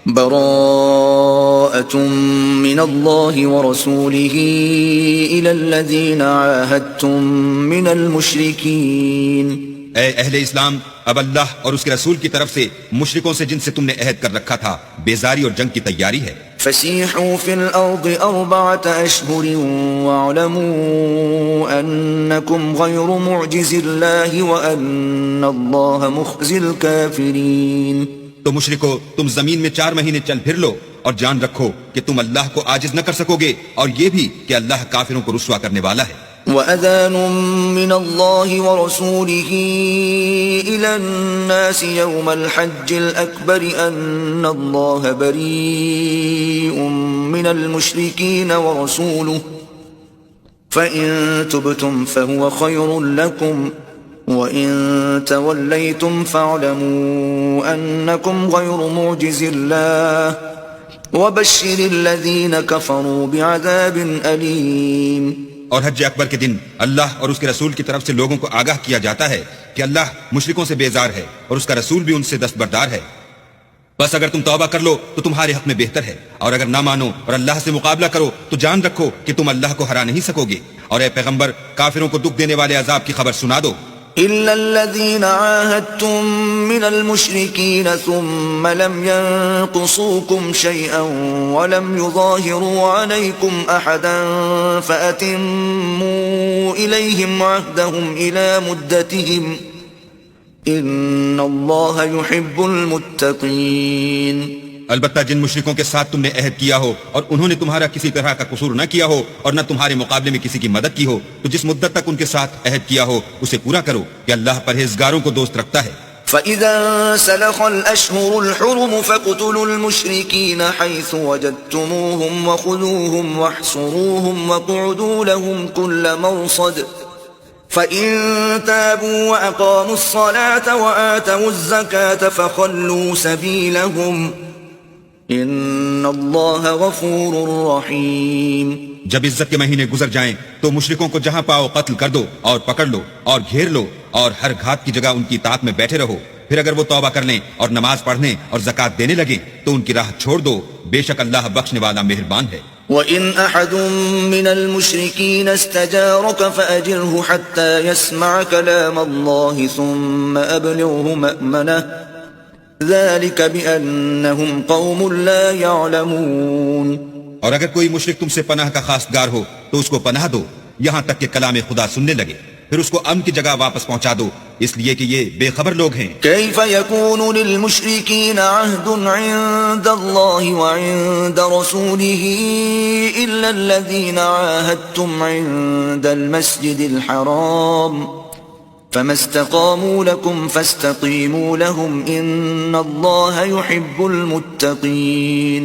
براءة من الله ورسوله إلى الذين عاهدتم من المشركين. اے اہل اسلام، اب اللہ اور اس کے رسول کی طرف سے مشرکوں سے جن سے تم نے عہد کر رکھا تھا بیزاری اور جنگ کی تیاری ہے. فسيحوا في الأرض 4 أشهر واعلموا أنكم غير معجز الله وأن الله مخزي الكافرين. تو مشرکو، تم زمین میں 4 مہینے چل پھر لو اور جان رکھو کہ تم اللہ کو عاجز نہ کر سکو گے، اور یہ بھی کہ اللہ کافروں کو رسوا کرنے والا ہے. وَأَذَانٌ مِّنَ اللَّهِ وَرَسُولِهِ إِلَى النَّاسِ يَوْمَ الْحَجِّ الْأَكْبَرِ أَنَّ اللَّهَ بَرِيءٌ مِّنَ الْمُشْرِكِينَ وَرَسُولُهُ فَإِن تُبْتُمْ فَهُوَ خَيْرٌ لَّكُمْ وَإِن تَوَلَّيْتُمْ فَاعْلَمُوا أَنَّكُمْ غَيْرُ مُعْجِزِ اللَّهِ وَبَشِّرِ الَّذِينَ كَفَرُوا بِعَذَابٍ أَلِيمٍ. اور حج اکبر کے دن اللہ اور اس کے رسول کی طرف سے لوگوں کو آگاہ کیا جاتا ہے کہ اللہ مشرکوں سے بیزار ہے اور اس کا رسول بھی ان سے دستبردار ہے. بس اگر تم توبہ کر لو تو تمہارے حق میں بہتر ہے، اور اگر نہ مانو اور اللہ سے مقابلہ کرو تو جان رکھو کہ تم اللہ کو ہرا نہیں سکو گے. اور اے پیغمبر، کافروں کو دکھ دینے والے عذاب کی خبر سنا دو. إِلَّا الَّذِينَ عَاهَدتُّم مِّنَ الْمُشْرِكِينَ ثُمَّ لَمْ يَنقُصُوكُمْ شَيْئًا وَلَمْ يُظَاهِرُوا عَلَيْكُمْ أَحَدًا فَأَتِمُّوا إِلَيْهِمْ عَهْدَهُمْ إِلَى مُدَّتِهِمْ إِنَّ اللَّهَ يُحِبُّ الْمُتَّقِينَ. البتہ جن مشرکوں کے ساتھ تم نے عہد کیا ہو اور انہوں نے تمہارا کسی طرح کا قصور نہ کیا ہو اور نہ تمہارے مقابلے میں کسی کی مدد کی ہو، تو جس مدت تک ان کے ساتھ عہد کیا ہو اسے پورا کرو کہ اللہ پرہیزگاروں کو دوست رکھتا ہے. فَإِذَا انسَلَخَ الْأَشْهُرُ الْحُرُمُ فَاقْتُلُوا الْمُشْرِكِينَ حَيْثُ وَجَدتُّمُوهُمْ وَخُذُوهُمْ وَاحْصُرُوهُمْ وَاقْعُدُوا لَهُمْ كُلَّ مَرْصَدٍ فَإِن تَابُوا وَأَقَامُوا الصَّلَاةَ وَآتَوُا الزَّكَاةَ فَخَلُّوا سَبِيلَهُمْ ان اللہ غفور رحیم. جب عزت کے مہینے گزر جائیں تو مشرکوں کو جہاں پاؤ قتل کر دو اور پکڑ لو اور گھیر لو، اور ہر گھات کی جگہ ان کی اطاعت میں بیٹھے رہو. پھر اگر وہ توبہ کر لیں اور نماز پڑھنے اور زکوٰۃ دینے لگیں تو ان کی راہ چھوڑ دو، بے شک اللہ بخشنے والا مہربان ہے. وَإِنْ أَحَدٌ مِّنَ الْمُشْرِكِينَ اسْتَجَارَكَ فَأَجِرْهُ حَتَّى يَسْمَعَ كَلَامَ اللَّهِ ثُمَّ أَبْلِغْهُ مَأْمَنَهُ ذَلِكَ بِأَنَّهُمْ قَوْمٌ لَا يَعْلَمُونَ. اور اگر کوئی مشرک تم سے پناہ کا خواستگار ہو تو اس کو پناہ دو یہاں تک کہ کلام خدا سننے لگے، پھر اس کو امن کی جگہ واپس پہنچا دو، اس لیے کہ یہ بے خبر لوگ ہیں. كيف يكون للمشركين عهد عند الله وعند رسوله إلا الذين عاهدتم عند المسجد الحرام فما استقاموا لكم فاستقيموا لهم إن الله يحب المتقين.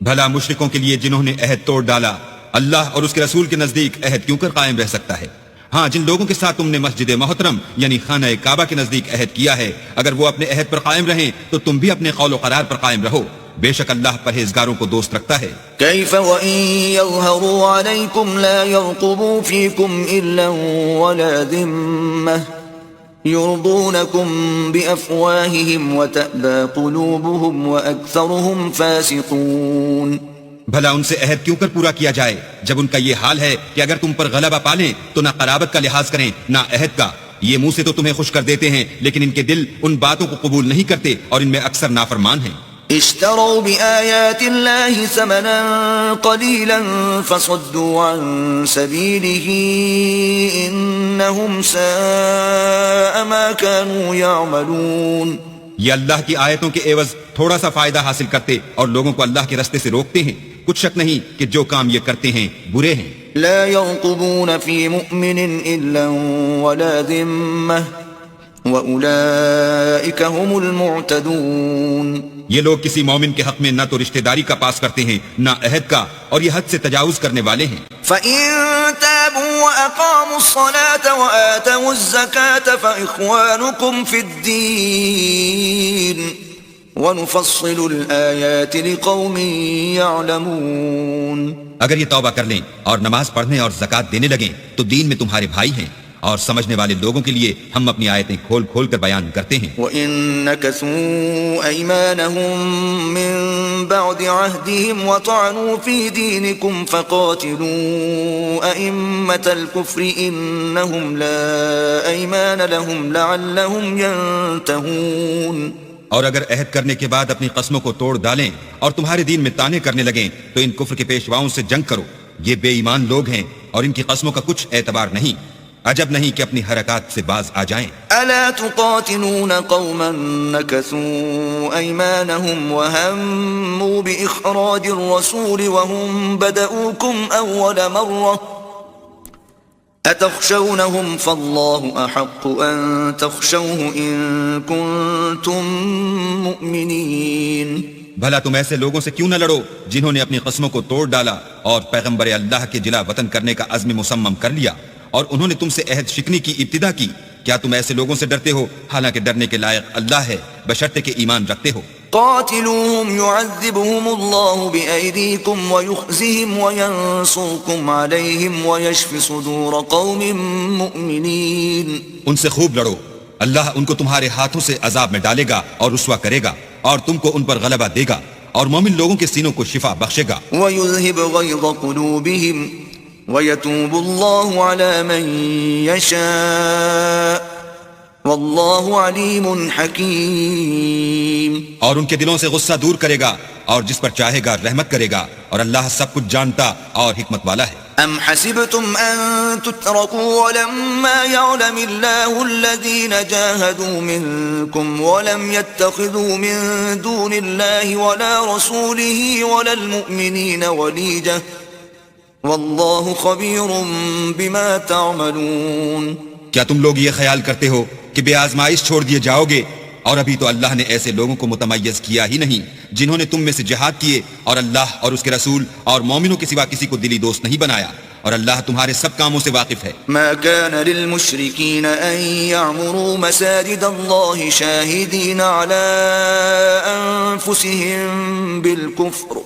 بھلا مشرکوں کے لیے جنہوں نے عہد توڑ ڈالا اللہ اور اس کے رسول کے نزدیک عہد کیوں کر قائم رہ سکتا ہے؟ ہاں، جن لوگوں کے ساتھ تم نے مسجد محترم یعنی خانہ کعبہ کے نزدیک عہد کیا ہے، اگر وہ اپنے عہد پر قائم رہیں تو تم بھی اپنے قول و قرار پر قائم رہو، بے شک اللہ پرہیزگاروں کو دوست رکھتا ہے. كيف وإن يظهروا عليكم لا يرقبوا فيكم إلا ولا ذمة يرضونكم بأفواههم وتأبى قلوبهم وأكثرهم فاسقون. بھلا ان سے عہد کیوں کر پورا کیا جائے جب ان کا یہ حال ہے کہ اگر تم پر غلبہ پالیں تو نہ قرابت کا لحاظ کریں نہ عہد کا. یہ منہ سے تو تمہیں خوش کر دیتے ہیں لیکن ان کے دل ان باتوں کو قبول نہیں کرتے اور ان میں اکثر نافرمان ہیں. اشتروا بآيات الله ثمنا قليلا فصدوا عن سبيله إنهم ساء ما كانوا يعملون. یہ اللہ کی آیتوں کے عوض تھوڑا سا فائدہ حاصل کرتے اور لوگوں کو اللہ کے رستے سے روکتے ہیں، کچھ شک نہیں کہ جو کام یہ کرتے ہیں برے ہیں. لا يرقبون في مؤمن إلا ولا ذمة وأولئك هم المعتدون. یہ لوگ کسی مومن کے حق میں نہ تو رشتہ داری کا پاس کرتے ہیں نہ عہد کا، اور یہ حد سے تجاوز کرنے والے ہیں. فَإِن تَابُوا وَأَقَامُوا الصَّلَاةَ وَآتَوُا الزَّكَاةَ فَإِخْوَانُكُمْ فِي الدِّينِ وَنُفَصِّلُ الْآيَاتِ لِقَوْمٍ يَعْلَمُونَ. اگر یہ توبہ کر لیں اور نماز پڑھنے اور زکوٰۃ دینے لگیں تو دین میں تمہارے بھائی ہیں، اور سمجھنے والے لوگوں کے لیے ہم اپنی آیتیں کھول کھول کر بیان کرتے ہیں. وَإِن نَكَثُوا أَيْمَانَهُم مِّن بَعْدِ عَهْدِهِمْ وَطَعَنُوا فِي دِينِكُمْ فَقَاتِلُوا أَئِمَّةَ الْكُفْرِ إِنَّهُمْ لَا أَيْمَانَ لَهُمْ لَعَلَّهُمْ يَنْتَهُونَ. اور اگر عہد کرنے کے بعد اپنی قسموں کو توڑ ڈالیں اور تمہارے دین میں طعنے کرنے لگیں تو ان کفر کے پیشواؤں سے جنگ کرو. یہ بے ایمان لوگ ہیں اور ان کی قسموں کا کچھ اعتبار نہیں. عجب نہیں کہ اپنی حرکات سے باز آ جائیں. ألا تقاتلون قوما نكثوا أيمانهم وهموا بإخراج الرسول وهم بدؤوكم أول مرة أتخشونهم فالله أحق أن تخشوه إن كنتم مؤمنين. بھلا تم ایسے لوگوں سے کیوں نہ لڑو جنہوں نے اپنی قسموں کو توڑ ڈالا اور پیغمبر اللہ کے جلا وطن کرنے کا عزم مصمم کر لیا اور انہوں نے تم سے عہد شکنی کی ابتدا کی. کیا تم ایسے لوگوں سے ڈرتے ہو حالانکہ ڈرنے کے لائق اللہ ہے بشرطے کہ ایمان رکھتے ہو. قاتلوهم يعذبهم الله بأيديكم ويخزهم وينصركم عليهم ويشفي صدور قوم مؤمنين. ان سے خوب لڑو، اللہ ان کو تمہارے ہاتھوں سے عذاب میں ڈالے گا اور رسوا کرے گا اور تم کو ان پر غلبہ دے گا اور مومن لوگوں کے سینوں کو شفا بخشے گا. ويذهب غيظ قلوبهم ويتوب الله على من يشاء واللہ علیم حکیم. اور ان کے دلوں سے غصہ دور کرے گا اور جس پر چاہے گا رحمت کرے گا اور اللہ سب کچھ جانتا اور حکمت والا ہے. ام حسبتم ان تتركوا ولما يعلم الله الذين جاهدوا منكم ولم يتخذوا من دون الله ولا رسوله ولا المؤمنين وليجة واللہ خبیر بما تعملون. کیا تم لوگ یہ خیال کرتے ہو کہ بے آزمائش چھوڑ دیے جاؤ گے؟ اور ابھی تو اللہ نے ایسے لوگوں کو متمیز کیا ہی نہیں جنہوں نے تم میں سے جہاد کیے اور اللہ اور اس کے رسول اور مومنوں کے سوا کسی کو دلی دوست نہیں بنایا اور اللہ تمہارے سب کاموں سے واقف ہے. ما كان للمشركين ان يعمروا مساجد الله شاهدين على انفسهم بالكفر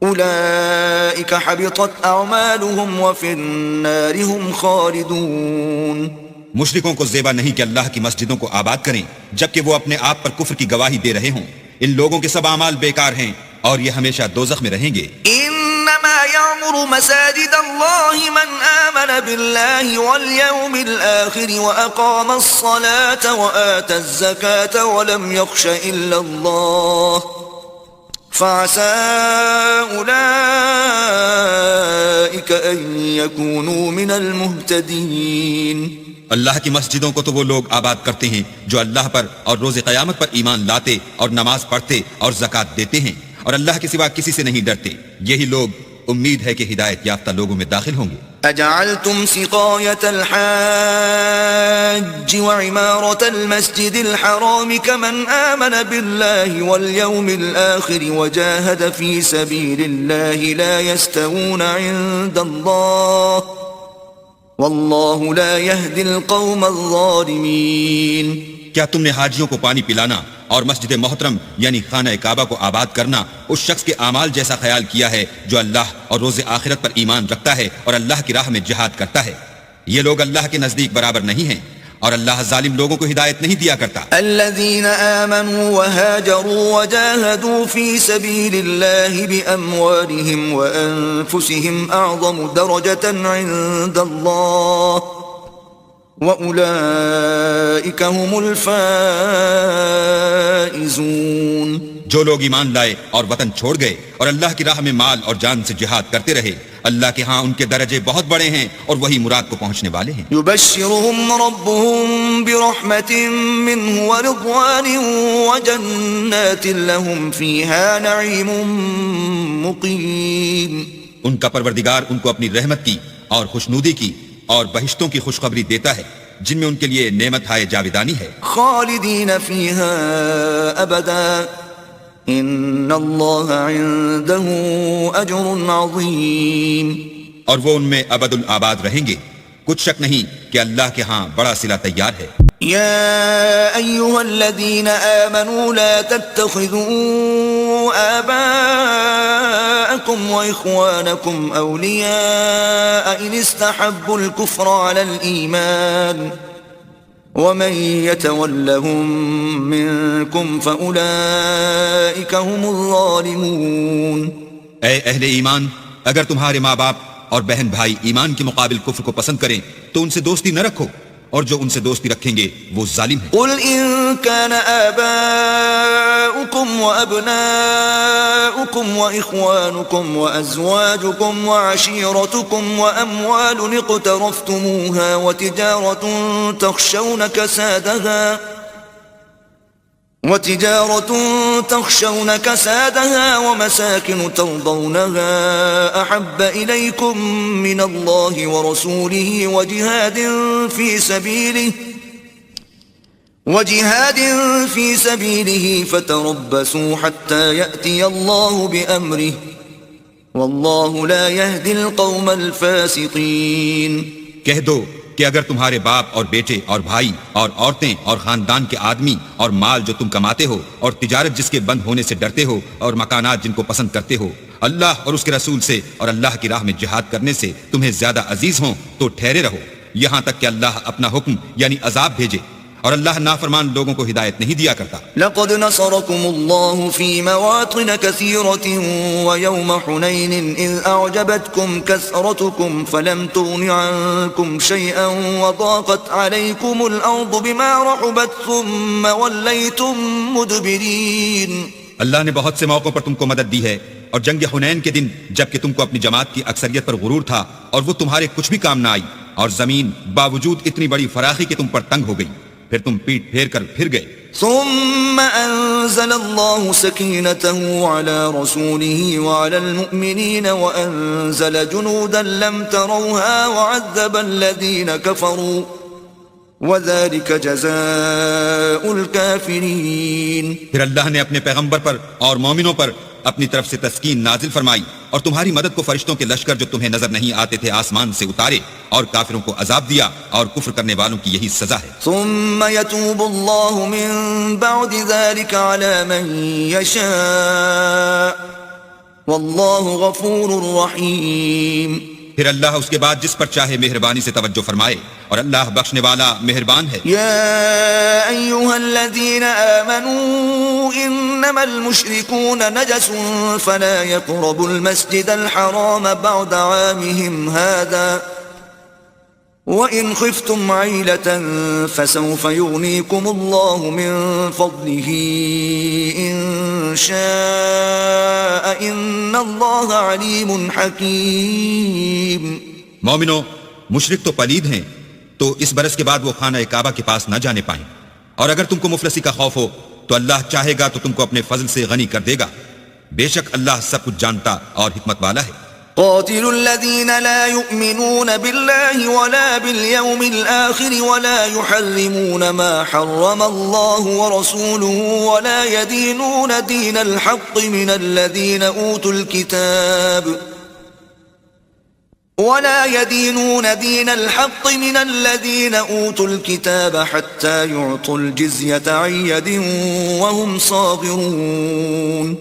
اولئك حبطت اعمالهم وفي النار هم خالدون. مشرکوں کو زیبا نہیں کہ اللہ کی مسجدوں کو آباد کریں جبکہ وہ اپنے آپ پر کفر کی گواہی دے رہے ہوں. ان لوگوں کے سب اعمال بیکار ہیں اور یہ ہمیشہ دوزخ میں رہیں گے. انما يعمر مساجد الله من آمن بالله واليوم الآخر وأقام الصلاة وآتى الزكاة ولم يخش إلا الله فعسى أولئك أن يكونوا من المهتدين. اللہ کی مسجدوں کو تو وہ لوگ آباد کرتے ہیں جو اللہ پر اور روز قیامت پر ایمان لاتے اور نماز پڑھتے اور زکوٰۃ دیتے ہیں اور اللہ کے سوا کسی سے نہیں ڈرتے. یہی لوگ امید ہے کہ ہدایت یافتہ لوگوں میں داخل ہوں گے. اجعلتم سقاية الحاج وعمارة المسجد الحرام كمن آمن بالله واليوم الآخر وجاهد في سبيل الله لا يستوون عند الله واللہ لا يهدي القوم الظالمین. کیا تم نے حاجیوں کو پانی پلانا اور مسجد محترم یعنی خانہ کعبہ کو آباد کرنا اس شخص کے اعمال جیسا خیال کیا ہے جو اللہ اور روز آخرت پر ایمان رکھتا ہے اور اللہ کی راہ میں جہاد کرتا ہے؟ یہ لوگ اللہ کے نزدیک برابر نہیں ہیں اور اللہ ظالم لوگوں کو ہدایت نہیں دیا کرتا. الذين آمنوا وهاجروا وجاهدوا في سبيل الله بأموالهم وأنفسهم أعظم درجة عند الله وأولئك هم الفائزون. جو لوگ ایمان لائے اور وطن چھوڑ گئے اور اللہ کی راہ میں مال اور جان سے جہاد کرتے رہے اللہ کے ہاں ان کے درجے بہت بڑے ہیں اور وہی مراد کو پہنچنے والے ہیں. يبشرهم ربهم برحمة منه ورضوان وجنات لهم فيها نعيم مقيم. ان کا پروردگار ان کو اپنی رحمت کی اور خوشنودی کی اور بہشتوں کی خوشخبری دیتا ہے جن میں ان کے لیے نعمت ہائے جاویدانی ہے. خالدین فیہا ابدا ان اللہ عنده اجر عظیم. اور وہ ان میں ابد الآباد رہیں گے. کچھ شک نہیں کہ اللہ کے ہاں بڑا صلہ تیار ہے. یا ایہا الذین آمنوا لا تتخذوا آباءکم أبناءكم وإخوانكم أولياء إن استحبوا الكفر على الإيمان ومن يتولهم منكم فأولئك هم الظالمون. اے اہل ایمان، اگر تمہارے ماں باپ اور بہن بھائی ایمان کے مقابل کفر کو پسند کریں تو ان سے دوستی نہ رکھو، اور جو ان سے دوستی رکھیں گے وہ ظالم ہیں. قل إن كان آباؤكم وأبناؤكم وإخوانكم وأزواجكم وعشيرتكم وأموال اقترفتموها وتجارة تخشون كسادها ومساكن ترضونها أحب إليكم من الله ورسوله وجهاد في سبيله فتربصوا حتى يأتي الله بأمره والله لا يهدي القوم الفاسقين. کہہ دو کہ اگر تمہارے باپ اور بیٹے اور بھائی اور عورتیں اور خاندان کے آدمی اور مال جو تم کماتے ہو اور تجارت جس کے بند ہونے سے ڈرتے ہو اور مکانات جن کو پسند کرتے ہو اللہ اور اس کے رسول سے اور اللہ کی راہ میں جہاد کرنے سے تمہیں زیادہ عزیز ہوں تو ٹھہرے رہو یہاں تک کہ اللہ اپنا حکم یعنی عذاب بھیجے، اور اللہ نافرمان لوگوں کو ہدایت نہیں دیا کرتا. لقد نصركم الله في مواطن كثيرة ويوم حنين إذ أعجبتكم كثرتكم فلم تغن عنكم شيئا وضاقت عليكم الأرض بما رحبت ثم وليتم مدبرين. اللہ نے بہت سے موقعوں پر تم کو مدد دی ہے، اور جنگ حنین کے دن جب کہ تم کو اپنی جماعت کی اکثریت پر غرور تھا اور وہ تمہارے کچھ بھی کام نہ آئی، اور زمین باوجود اتنی بڑی فراخی کہ تم پر تنگ ہو گئی، پھر تم پیٹ پھیر کر پھر گئے. ثم أنزل الله سكينته على رسوله وعلى المؤمنين وأنزل جنودا لم تروها وعذب الذين كفروا وذلك جزاء الكافرين. پھر اللہ نے اپنے پیغمبر پر اور مومنوں پر اپنی طرف سے تسکین نازل فرمائی اور تمہاری مدد کو فرشتوں کے لشکر جو تمہیں نظر نہیں آتے تھے آسمان سے اتارے، اور کافروں کو عذاب دیا، اور کفر کرنے والوں کی یہی سزا ہے. ثم يتوب الله من بعد ذلك على من يشاء والله غفور رحيم. پھر اللہ اس کے بعد جس پر چاہے مہربانی سے توجہ فرمائے، اور اللہ بخشنے والا مہربان ہے. يا أيها الذين آمنوا إنما المشركون نجس فلا يقربوا المسجد الحرام بعد عامهم هذا وإن خفتم عيلة فسوف يغنيكم الله من فضله إن شاء إن الله عليم حكيم. مومنو، مشرک تو پلید ہیں تو اس برس کے بعد وہ خانہ کعبہ کے پاس نہ جانے پائیں، اور اگر تم کو مفلسی کا خوف ہو تو اللہ چاہے گا تو تم کو اپنے فضل سے غنی کر دے گا، بے شک اللہ سب کچھ جانتا اور حکمت والا ہے. قاتلوا الذين لا يؤمنون بالله ولا باليوم الآخر ولا يحرمون ما حرم الله ورسوله ولا يدينون دين الحق من الذين أوتوا الكتاب حتى يعطوا الجزية عن يد وهم صاغرون.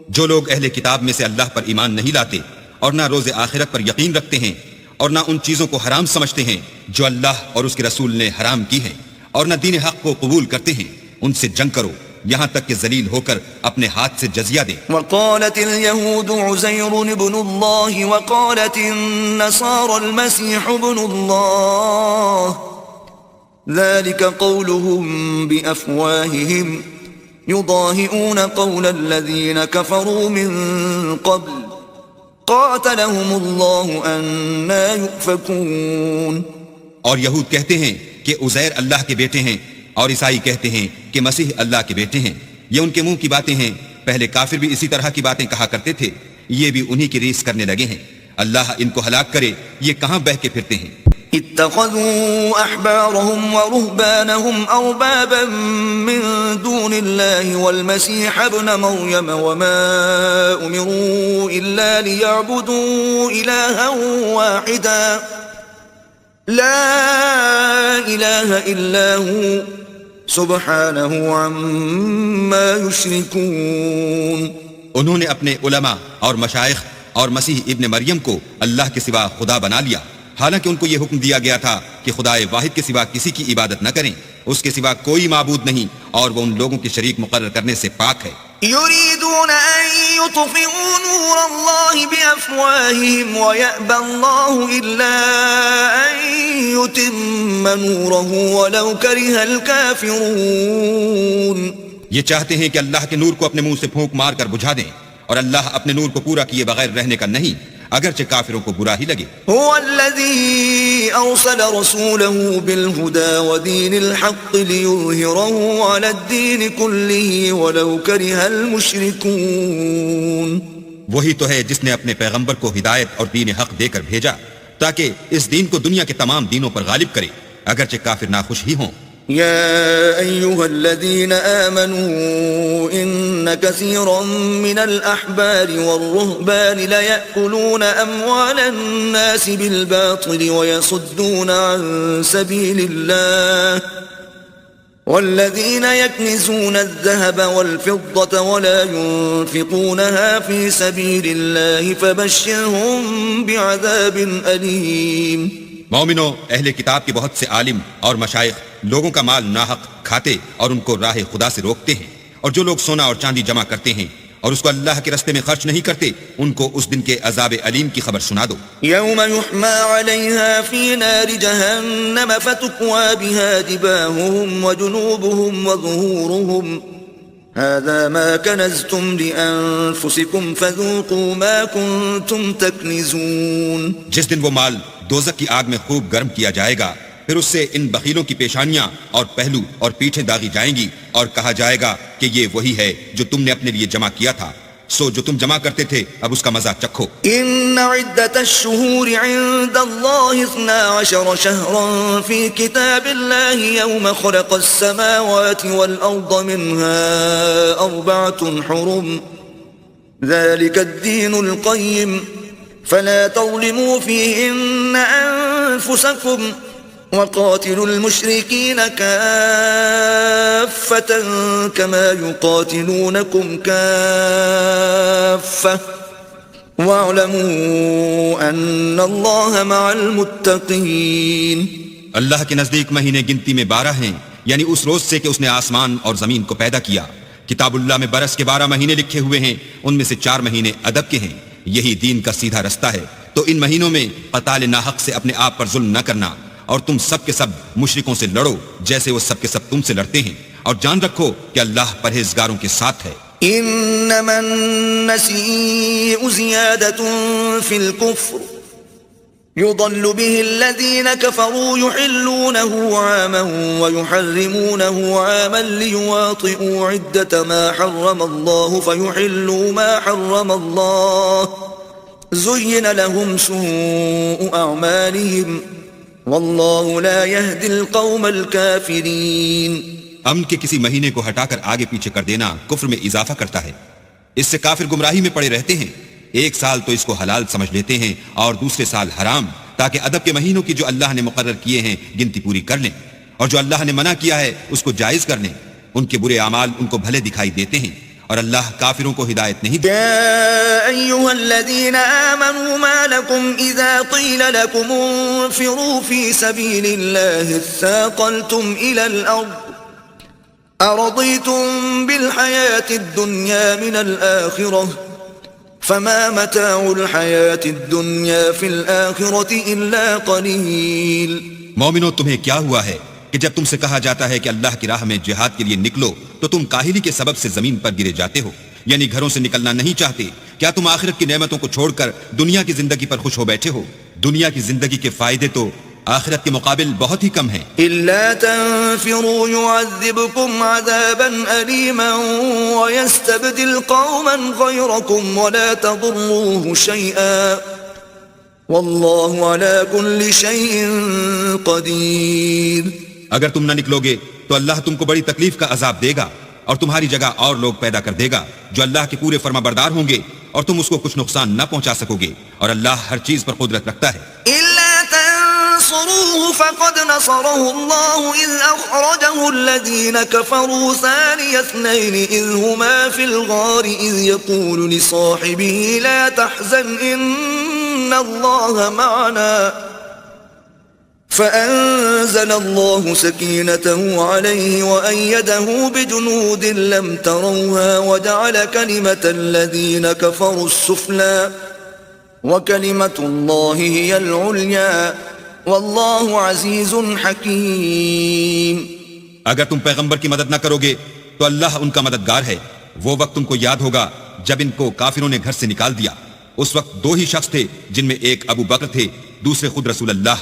جو لوگ اہل کتاب میں سے اللہ پر ایمان نہیں لاتے اور نہ روز آخرت پر یقین رکھتے ہیں اور نہ ان چیزوں کو حرام سمجھتے ہیں جو اللہ اور اس کے رسول نے حرام کی ہیں اور نہ دین حق کو قبول کرتے ہیں، ان سے جنگ کرو یہاں تک کہ ذلیل ہو کر اپنے ہاتھ سے جزیہ دیں. وقالت اليهود عزير ابن الله وقالت النصارى المسيح ابن الله ذلك قولهم بأفواههم يضاهئون قول الذين كفروا من قبل قاتلهم الله أنا يؤفكون. اور یہود کہتے ہیں کہ عزیر اللہ کے بیٹے ہیں، اور عیسائی کہتے ہیں کہ مسیح اللہ کے بیٹے ہیں. یہ ان کے منہ کی باتیں ہیں، پہلے کافر بھی اسی طرح کی باتیں کہا کرتے تھے، یہ بھی انہی کی ریس کرنے لگے ہیں. اللہ ان کو ہلاک کرے، یہ کہاں بہہ کے پھرتے ہیں. اتخذوا احبارهم ورهبانهم اربابا من دون الله والمسيح ابن مريم وما امروا الا ليعبدوا الها واحدا لا اله الا هو سبحانه عما يشركون. انہوں نے اپنے علماء اور مشائخ اور مسیح ابن مریم کو اللہ کے سوا خدا بنا لیا، حالانکہ ان کو یہ حکم دیا گیا تھا کہ خدائے واحد کے سوا کسی کی عبادت نہ کریں، اس کے سوا کوئی معبود نہیں، اور وہ ان لوگوں کے شریک مقرر کرنے سے پاک ہے۔ يريدون أن يطفئوا نور الله بأفواههم ويأبى الله إلا أن يتم نوره ولو كره الكافرون۔ یہ چاہتے ہیں کہ اللہ کے نور کو اپنے منہ سے پھونک مار کر بجھا دیں، اور اللہ اپنے نور کو پورا کیے بغیر رہنے کا نہیں، اگرچہ کافروں کو برا ہی لگے۔ هو الذي أرسل رسوله بالهدى ودين الحق ليظهره على الدين كله ولو كره المشركون۔ وہی تو ہے جس نے اپنے پیغمبر کو ہدایت اور دین حق دے کر بھیجا تاکہ اس دین کو دنیا کے تمام دینوں پر غالب کرے، اگرچہ کافر ناخوش ہی ہوں۔ يا أيها الذين آمنوا إن كثيرا من الأحبار والرهبان ليأكلون أموال الناس بالباطل ويصدون عن سبيل الله والذين يكنزون الذهب والفضة ولا ينفقونها في سبيل الله فبشرهم بعذاب أليم۔ مومنو، اہل کتاب کے بہت سے عالم اور مشائخ لوگوں کا مال ناحق کھاتے اور ان کو راہ خدا سے روکتے ہیں، اور جو لوگ سونا اور چاندی جمع کرتے ہیں اور اس کو اللہ کے رستے میں خرچ نہیں کرتے، ان کو اس دن کے عذاب علیم کی خبر سنا دو۔ يوم يحمى عليها في نار جهنم فتكوى بها جباههم وجنوبهم وظهورهم هذا ما كنزتم لأنفسكم فذوقوا ما كنتم تكنزون۔ جس دن وہ مال دوزخ کی آگ میں خوب گرم کیا جائے گا، پھر اس سے ان بخیلوں کی پیشانیاں اور پہلو اور پیٹھیں داغی جائیں گی، اور کہا جائے گا کہ یہ وہی ہے جو تم نے اپنے لیے جمع کیا تھا، سو جو تم جمع کرتے تھے اب اس کا مزہ چکھو۔ ان عدة الشهور عند الله 12 شهرا في كتاب الله يوم خلق السماوات والأرض منها 4 حرم ذلك الدين القيم فلا تظلموا فيهن أنفسكم وقاتلوا المشركين كافة كما يقاتلونكم كافة واعلموا أن الله مع المتقين۔ اللہ کے نزدیک مہینے گنتی میں 12 ہیں، یعنی اس روز سے کہ اس نے آسمان اور زمین کو پیدا کیا۔ کتاب اللہ میں برس کے 12 مہینے لکھے ہوئے ہیں، ان میں سے 4 مہینے ادب کے ہیں، یہی دین کا سیدھا رستہ ہے۔ تو ان مہینوں میں قتال ناحق سے اپنے آپ پر ظلم نہ کرنا، اور تم سب کے سب مشرکوں سے لڑو جیسے وہ سب کے سب تم سے لڑتے ہیں، اور جان رکھو کہ اللہ پرہیزگاروں کے ساتھ ہے۔ انما النسيء زيادة في الكفر يضل به الذين كفروا يحلونه عاما ويحرمونه عاما ليواطئوا عدة ما حرم الله فيحلوا ما حرم الله زين لهم سوء أعمالهم والله لا يهدي القوم الكافرين۔ امن کے کسی مہینے کو ہٹا کر آگے پیچھے کر دینا کفر میں اضافہ کرتا ہے، اس سے کافر گمراہی میں پڑے رہتے ہیں۔ ایک سال تو اس کو حلال سمجھ لیتے ہیں اور دوسرے سال حرام، تاکہ ادب کے مہینوں کی جو اللہ نے مقرر کیے ہیں گنتی پوری کر لیں، اور جو اللہ نے منع کیا ہے اس کو جائز کر لیں۔ ان کے برے اعمال ان کو بھلے دکھائی دیتے ہیں، اور اللہ کافروں کو ہدایت نہیں دیتا۔ يا أيها الذين آمنوا ما لكم إذا قيل لكم انفروا في سبيل الله اثاقلتم إلى الأرض أرضيتم بالحياة الدنيا من الآخرة فما متاع الحياة الدنيا في الآخرة إلا قليل۔ مومنو، تمہیں کیا ہوا ہے کہ جب تم سے کہا جاتا ہے کہ اللہ کی راہ میں جہاد کے لیے نکلو تو تم کاہلی کے سبب سے زمین پر گرے جاتے ہو، یعنی گھروں سے نکلنا نہیں چاہتے؟ کیا تم آخرت کی نعمتوں کو چھوڑ کر دنیا کی زندگی پر خوش ہو بیٹھے ہو؟ دنیا کی زندگی کے فائدے تو آخرت کے مقابل بہت ہی کم ہیں۔ إلا تنفروا يعذبكم عذابا أليما ويستبدل قوما غيركم ولا تضروه شيئا والله على كل شيء قدير۔ اگر تم نہ نکلو گے تو اللہ تم کو بڑی تکلیف کا عذاب دے گا، اور تمہاری جگہ اور لوگ پیدا کر دے گا جو اللہ کے پورے فرما بردار ہوں گے، اور تم اس کو کچھ نقصان نہ پہنچا سکو گے، اور اللہ ہر چیز پر قدرت رکھتا ہے۔ تنصروه فقد نصره الله إذ أخرجه الذين كفروا ثاني اثنين إذ هما في الغار إذ يقول لصاحبه لا تحزن إن الله معنا فأنزل الله سكينته عليه وأيده بجنود لم تروها وجعل كلمة الذين كفروا السفلى وكلمة الله هي العليا والله عزيز حكيم. اگر تم پیغمبر کی مدد نہ کرو گے تو اللہ ان کا مددگار ہے. وہ وقت تم کو یاد ہوگا جب ان کو کافروں نے گھر سے نکال دیا. اس وقت دو ہی شخص تھے جن میں ایک ابو بکر تھے دوسرے خود رسول اللہ.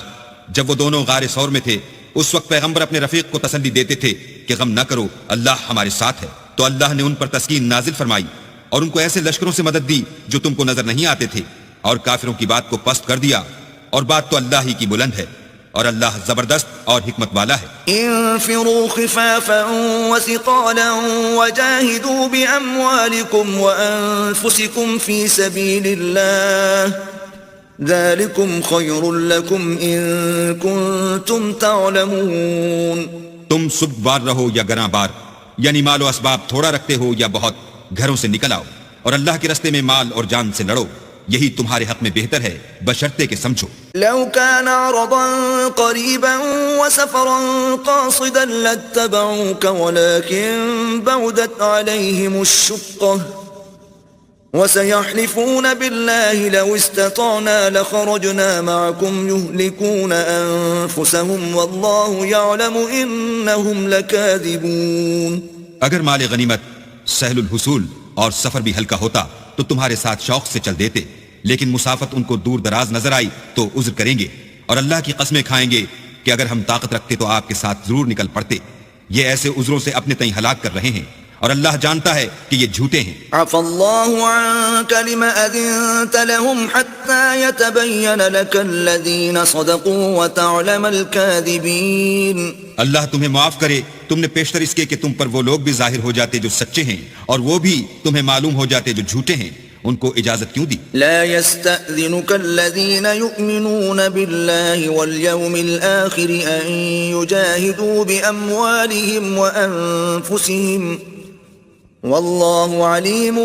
جب وہ دونوں غار ثور میں تھے اس وقت پیغمبر اپنے رفیق کو تسلی دیتے تھے کہ غم نہ کرو اللہ ہمارے ساتھ ہے. تو اللہ نے ان پر تسکین نازل فرمائی اور ان کو ایسے لشکروں سے مدد دی جو تم کو نظر نہیں آتے تھے اور کافروں کی بات کو پست کر دیا. اور بات تو اللہ ہی کی بلند ہے اور اللہ زبردست اور حکمت والا ہے. انفروا خفافا وثقالا وجاهدوا بأموالكم وأنفسكم في سبيل الله ذلكم خير لكم إن كنتم تعلمون. تم سبک بار رہو یا گراں بار یعنی مال و اسباب تھوڑا رکھتے ہو یا بہت گھروں سے نکل آؤ اور اللہ کے رستے میں مال اور جان سے لڑو. یہی تمہارے حق میں بہتر ہے بشرطے کہ سمجھو. لو كان عرضا قريبا وسفرا قاصدا لاتبعوك ولكن بعدت عليهم الشقة وسيحلفون بالله لو استطعنا لخرجنا معكم يهلكون أنفسهم والله يعلم إنهم لكاذبون. اگر مال غنیمت سہل الحصول اور سفر بھی ہلکا ہوتا تو تمہارے ساتھ شوق سے چل دیتے لیکن مسافت ان کو دور دراز نظر آئی تو عذر کریں گے اور اللہ کی قسمیں کھائیں گے کہ اگر ہم طاقت رکھتے تو آپ کے ساتھ ضرور نکل پڑتے. یہ ایسے عذروں سے اپنے تئیں ہلاک کر رہے ہیں اور اللہ جانتا ہے کہ یہ جھوٹے ہیں. عفى الله عنك لما أذنت لهم حتى يتبين لك الذين صدقوا وتعلم الكاذبين. اللہ تمہیں معاف کرے تم نے پیشتر اس کے کہ تم پر وہ لوگ بھی ظاہر ہو جاتے جو سچے ہیں اور وہ بھی تمہیں معلوم ہو جاتے جو جھوٹے ہیں. ان کو اجازت کیوں دی؟ لا يستأذنك الذين يؤمنون بالله واليوم الآخر أن يجاهدوا بأموالهم وأنفسهم والله عليم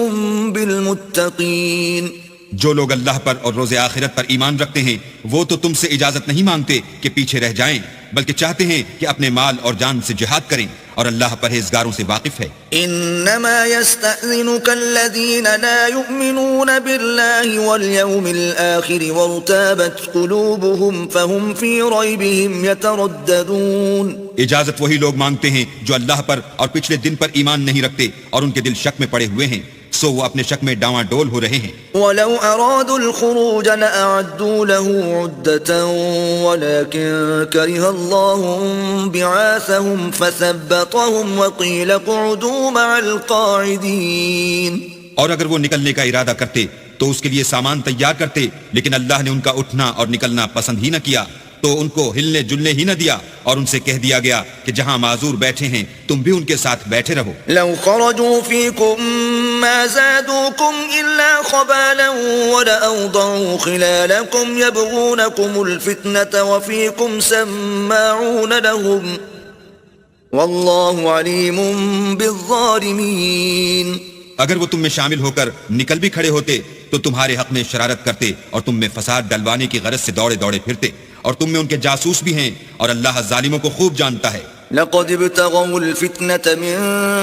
بالمتقين. جو لوگ اللہ پر اور روز آخرت پر ایمان رکھتے ہیں وہ تو تم سے اجازت نہیں مانگتے کہ پیچھے رہ جائیں بلکہ چاہتے ہیں کہ اپنے مال اور جان سے جہاد کریں اور اللہ پرہیزگاروں سے واقف ہے. انما يستأذنك الذين لا يؤمنون بالله واليوم الآخر وارتابت قلوبهم فهم في ريبهم يترددون. اجازت وہی لوگ مانگتے ہیں جو اللہ پر اور پچھلے دن پر ایمان نہیں رکھتے اور ان کے دل شک میں پڑے ہوئے ہیں سو وہ اپنے شک میں ڈاواں ڈول ہو رہے ہیں. ولو ارادوا الخروج لأعدوا له عدة ولكن كره الله بعاثهم فثبطهم وقيل اقعدوا مع القاعدين. اور اگر وہ نکلنے کا ارادہ کرتے تو اس کے لیے سامان تیار کرتے لیکن اللہ نے ان کا اٹھنا اور نکلنا پسند ہی نہ کیا تو ان کو ہلنے جلنے ہی نہ دیا اور ان سے کہہ دیا گیا کہ جہاں معذور بیٹھے ہیں تم بھی ان کے ساتھ بیٹھے رہو. لو خرجوا فيكم ما زادوكم إلا خبالا ولأوضعوا خلالكم يبغونكم الفتنة وفيكم سماعون لهم والله عليم بالظالمين. اگر وہ تم میں شامل ہو کر نکل بھی کھڑے ہوتے تو تمہارے حق میں شرارت کرتے اور تم میں فساد ڈلوانے کی غرض سے دوڑے دوڑے پھرتے اور تم میں ان کے جاسوس بھی ہیں اور اللہ ظالموں کو خوب جانتا ہے. لقد ابتغوا الفتنة من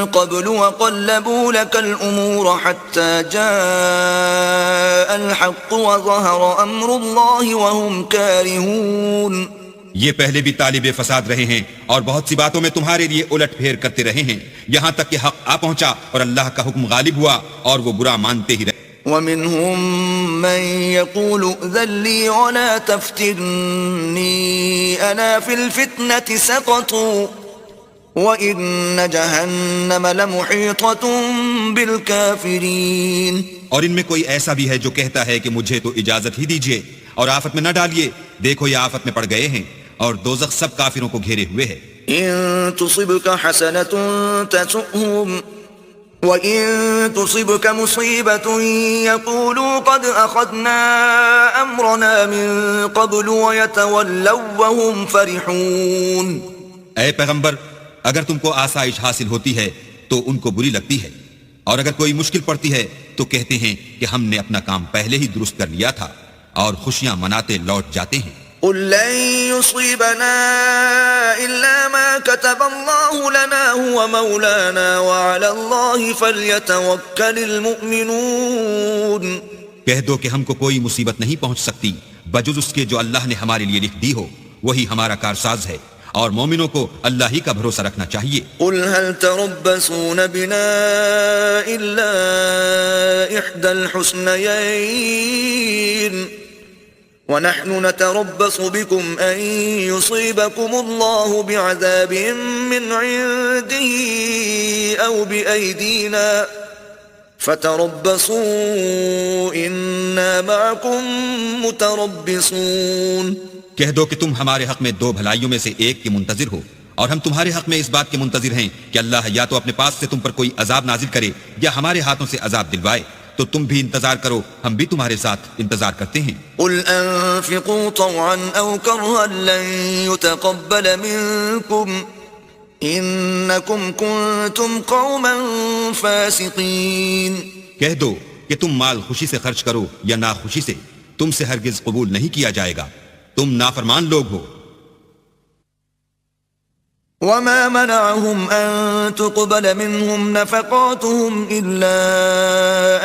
قبل وقلبوا لك الأمور حتى جاء الحق وظهر أمر الله وهم كارهون. یہ پہلے بھی طالب فساد رہے ہیں اور بہت سی باتوں میں تمہارے لیے الٹ پھیر کرتے رہے ہیں یہاں تک کہ حق آ پہنچا اور اللہ کا حکم غالب ہوا اور وہ برا مانتے ہی رہے. ومنهم من يقول ائذن لي ولا تفتني أنا في الفتنة سقطوا وإن جهنم لمحيطة بالكافرين. اور ان میں کوئی ایسا بھی ہے جو کہتا ہے کہ مجھے تو اجازت ہی دیجئے اور آفت میں نہ ڈالیے دیکھو یہ آفت میں پڑ گئے ہیں اور دوزخ سب کافروں کو گھیرے ہوئے ہے. إن تصبك حسنة تسؤهم وَإِن تُصِبْكَ مُصِيبَةٌ يَقُولُوا قَدْ أَخَذْنَا أَمْرَنَا مِن قَبْلُ وَيَتَوَلَّوْا وَهُمْ فَرِحُونَ۔ اے پیغمبر، اگر تم کو آسائش حاصل ہوتی ہے تو ان کو بری لگتی ہے، اور اگر کوئی مشکل پڑتی ہے تو کہتے ہیں کہ ہم نے اپنا کام پہلے ہی درست کر لیا تھا، اور خوشیاں مناتے لوٹ جاتے ہیں۔ قُل لَّن يُصِيبَنَا إِلَّا مَا كَتَبَ اللَّهُ لَنَا هُوَ مَوْلَانَا وَعَلَى اللَّهِ فَلْيَتَوَكَّلِ الْمُؤْمِنُونَ۔ کہہ دو کہ ہم کو کوئی مصیبت نہیں پہنچ سکتی بجز اس کے جو اللہ نے ہمارے لیے لکھ دی ہو، وہی ہمارا کارساز ہے، اور مومنوں کو اللہ ہی کا بھروسہ رکھنا چاہیے۔ قُلْ هَلْ تَرَبَّصُونَ بِنَا إِلَّا إِحْدَى الْحُسْنَيَيْنِ وَنَحْنُ نَتَرَبَّصُ بِكُمْ أَن يُصِيبَكُمُ اللَّهُ بِعَذَابٍ مِّنْ عِندِهِ أَوْ بِأَيْدِينَا فَتَرَبَّصُوا إِنَّا مَعَكُمْ مُتَرَبِّصُونَ۔ کہہ دو کہ تم ہمارے حق میں دو بھلائیوں میں سے ایک کے منتظر ہو، اور ہم تمہارے حق میں اس بات کے منتظر ہیں کہ اللہ یا تو اپنے پاس سے تم پر کوئی عذاب نازل کرے یا ہمارے ہاتھوں سے عذاب دلوائے، تو تم بھی انتظار کرو، ہم بھی تمہارے ساتھ انتظار کرتے ہیں۔ قُلْ أَنفِقُوا طَوْعًا أَوْ كَرْهًا لَّن يُتَقَبَّلَ مِنكُمْ إِنَّكُمْ كُنتُمْ قَوْمًا فَاسِقِينَ۔ کہہ دو کہ تم مال خوشی سے خرچ کرو یا ناخوشی سے، تم سے ہرگز قبول نہیں کیا جائے گا، تم نافرمان لوگ ہو۔ وَمَا مَنَعَهُمْ أَن تُقْبَلَ مِنْهُمْ نَفَقَاتُهُمْ إِلَّا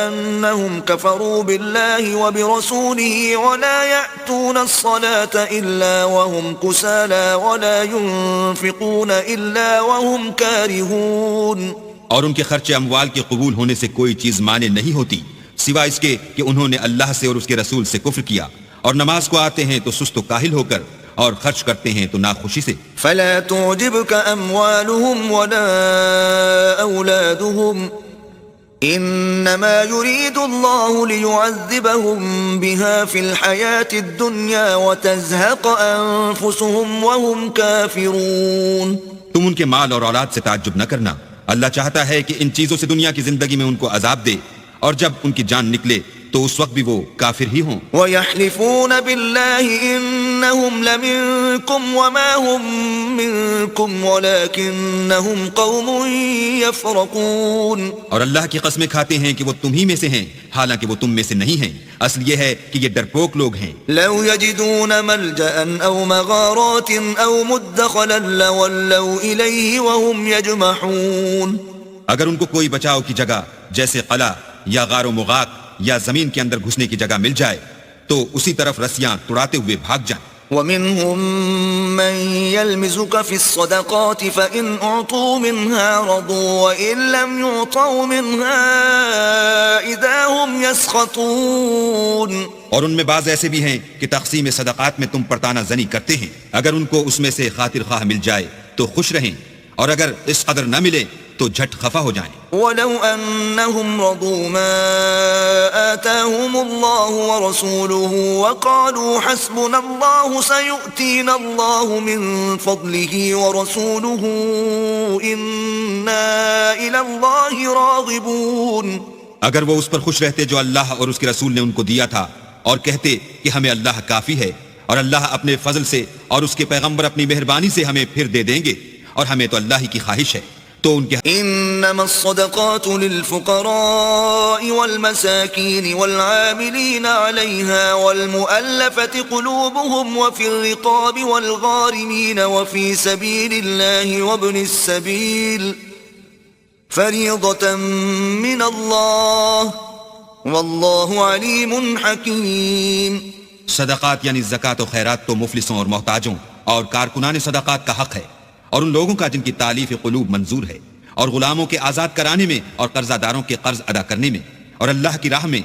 أَنَّهُمْ كَفَرُوا بِاللَّهِ وَبِرَسُولِهِ وَلَا يَأْتُونَ الصَّلَاةَ إِلَّا وَهُمْ كُسَالَىٰ وَلَا يُنفِقُونَ إِلَّا وَهُمْ كَارِهُونَ۔ اور ان کے خرچ اموال کے قبول ہونے سے کوئی چیز مانے نہیں ہوتی سوائے اس کے کہ انہوں نے اللہ سے اور اس کے رسول سے کفر کیا، اور نماز کو آتے ہیں تو سست و کاہل ہو کر، اور خرچ کرتے ہیں تو ناخوشی سے۔ فَلَا تُعْجِبْكَ أَمْوَالُهُمْ وَلَا أَوْلَادُهُمْ إِنَّمَا يُرِيدُ اللَّهُ لِيُعَذِّبَهُمْ بِهَا فِي الْحَيَاةِ الدُّنْيَا وَتَزْهَقَ أَنفُسُهُمْ وَهُمْ كَافِرُونَ۔ تم ان کے مال اور اولاد سے تعجب نہ کرنا، اللہ چاہتا ہے کہ ان چیزوں سے دنیا کی زندگی میں ان کو عذاب دے، اور جب ان کی جان نکلے تو اس وقت بھی وہ کافر ہی ہوں۔ وَيَحْلِفُونَ بِاللَّهِ إِنَّهُمْ لَمِنكُمْ وَمَا هُمْ مِنكُمْ وَلَكِنَّهُمْ قَوْمٌ يَفْرَقُونَ۔ اور اللہ کی قسمیں کھاتے ہیں کہ وہ تم ہی میں سے ہیں، حالانکہ وہ تم میں سے نہیں ہیں، اصل یہ ہے کہ یہ ڈرپوک لوگ ہیں۔ لَوْ يَجِدُونَ مَلْجَأً أَوْ مَغَارَاتٍ أَوْ مُدَّخَلًا لَوَلَّوْا إِلَيْهِ وَهُمْ يَجْمَحُونَ۔ اگر ان کو کوئی بچاؤ کی جگہ جیسے قلعہ یا غار و مغاق یا زمین کے اندر گھسنے کی جگہ مل جائے تو اسی طرف رسیاں توڑاتے ہوئے بھاگ جائیں۔ وَمِنْهُمْ مَنْ يَلْمِزُكَ فِي الصَّدَقَاتِ فَإِنْ أُعْطُوا مِنْهَا رَضُوا وَإِنْ لَمْ يُعْطَوْا مِنْهَا إِذَا هُمْ يَسْخَطُونَ۔ اور ان میں بعض ایسے بھی ہیں کہ تقسیم صدقات میں تم پر تانا زنی کرتے ہیں، اگر ان کو اس میں سے خاطر خواہ مل جائے تو خوش رہیں، اور اگر اس قدر نہ ملے تو جھٹ خفا ہو جائیں۔ وَلَوْ أَنَّهُمْ رَضُوا مَا آتَاهُمُ اللَّهُ وَرَسُولُهُ وَقَالُوا حَسْبُنَا اللَّهُ سَيُؤْتِينَا اللَّهُ مِنْ فَضْلِهِ وَرَسُولُهُ إِنَّا إِلَى اللَّهِ رَاغِبُونَ۔ اگر وہ اس پر خوش رہتے جو اللہ اور اس کے رسول نے ان کو دیا تھا، اور کہتے کہ ہمیں اللہ کافی ہے، اور اللہ اپنے فضل سے اور اس کے پیغمبر اپنی مہربانی سے ہمیں پھر دے دیں گے، اور ہمیں تو اللہ ہی کی خواہش ہے، تو ان کے انما الصدقات للفقراء والمساكين والعاملين عليها والمؤلفة قلوبهم وفي الرقاب والغارمين وفي سبيل الله وابن السبيل فريضة من الله والله عليم حكيم۔ صدقات یعنی زکوٰۃ و خیرات تو مفلسوں اور محتاجوں اور کارکنان صدقات کا حق ہے، اور ان لوگوں کا جن کی تالیف قلوب منظور ہے، اور غلاموں کے آزاد کرانے میں، اور قرضہ داروں کے قرض ادا کرنے میں، اور اللہ کی راہ میں،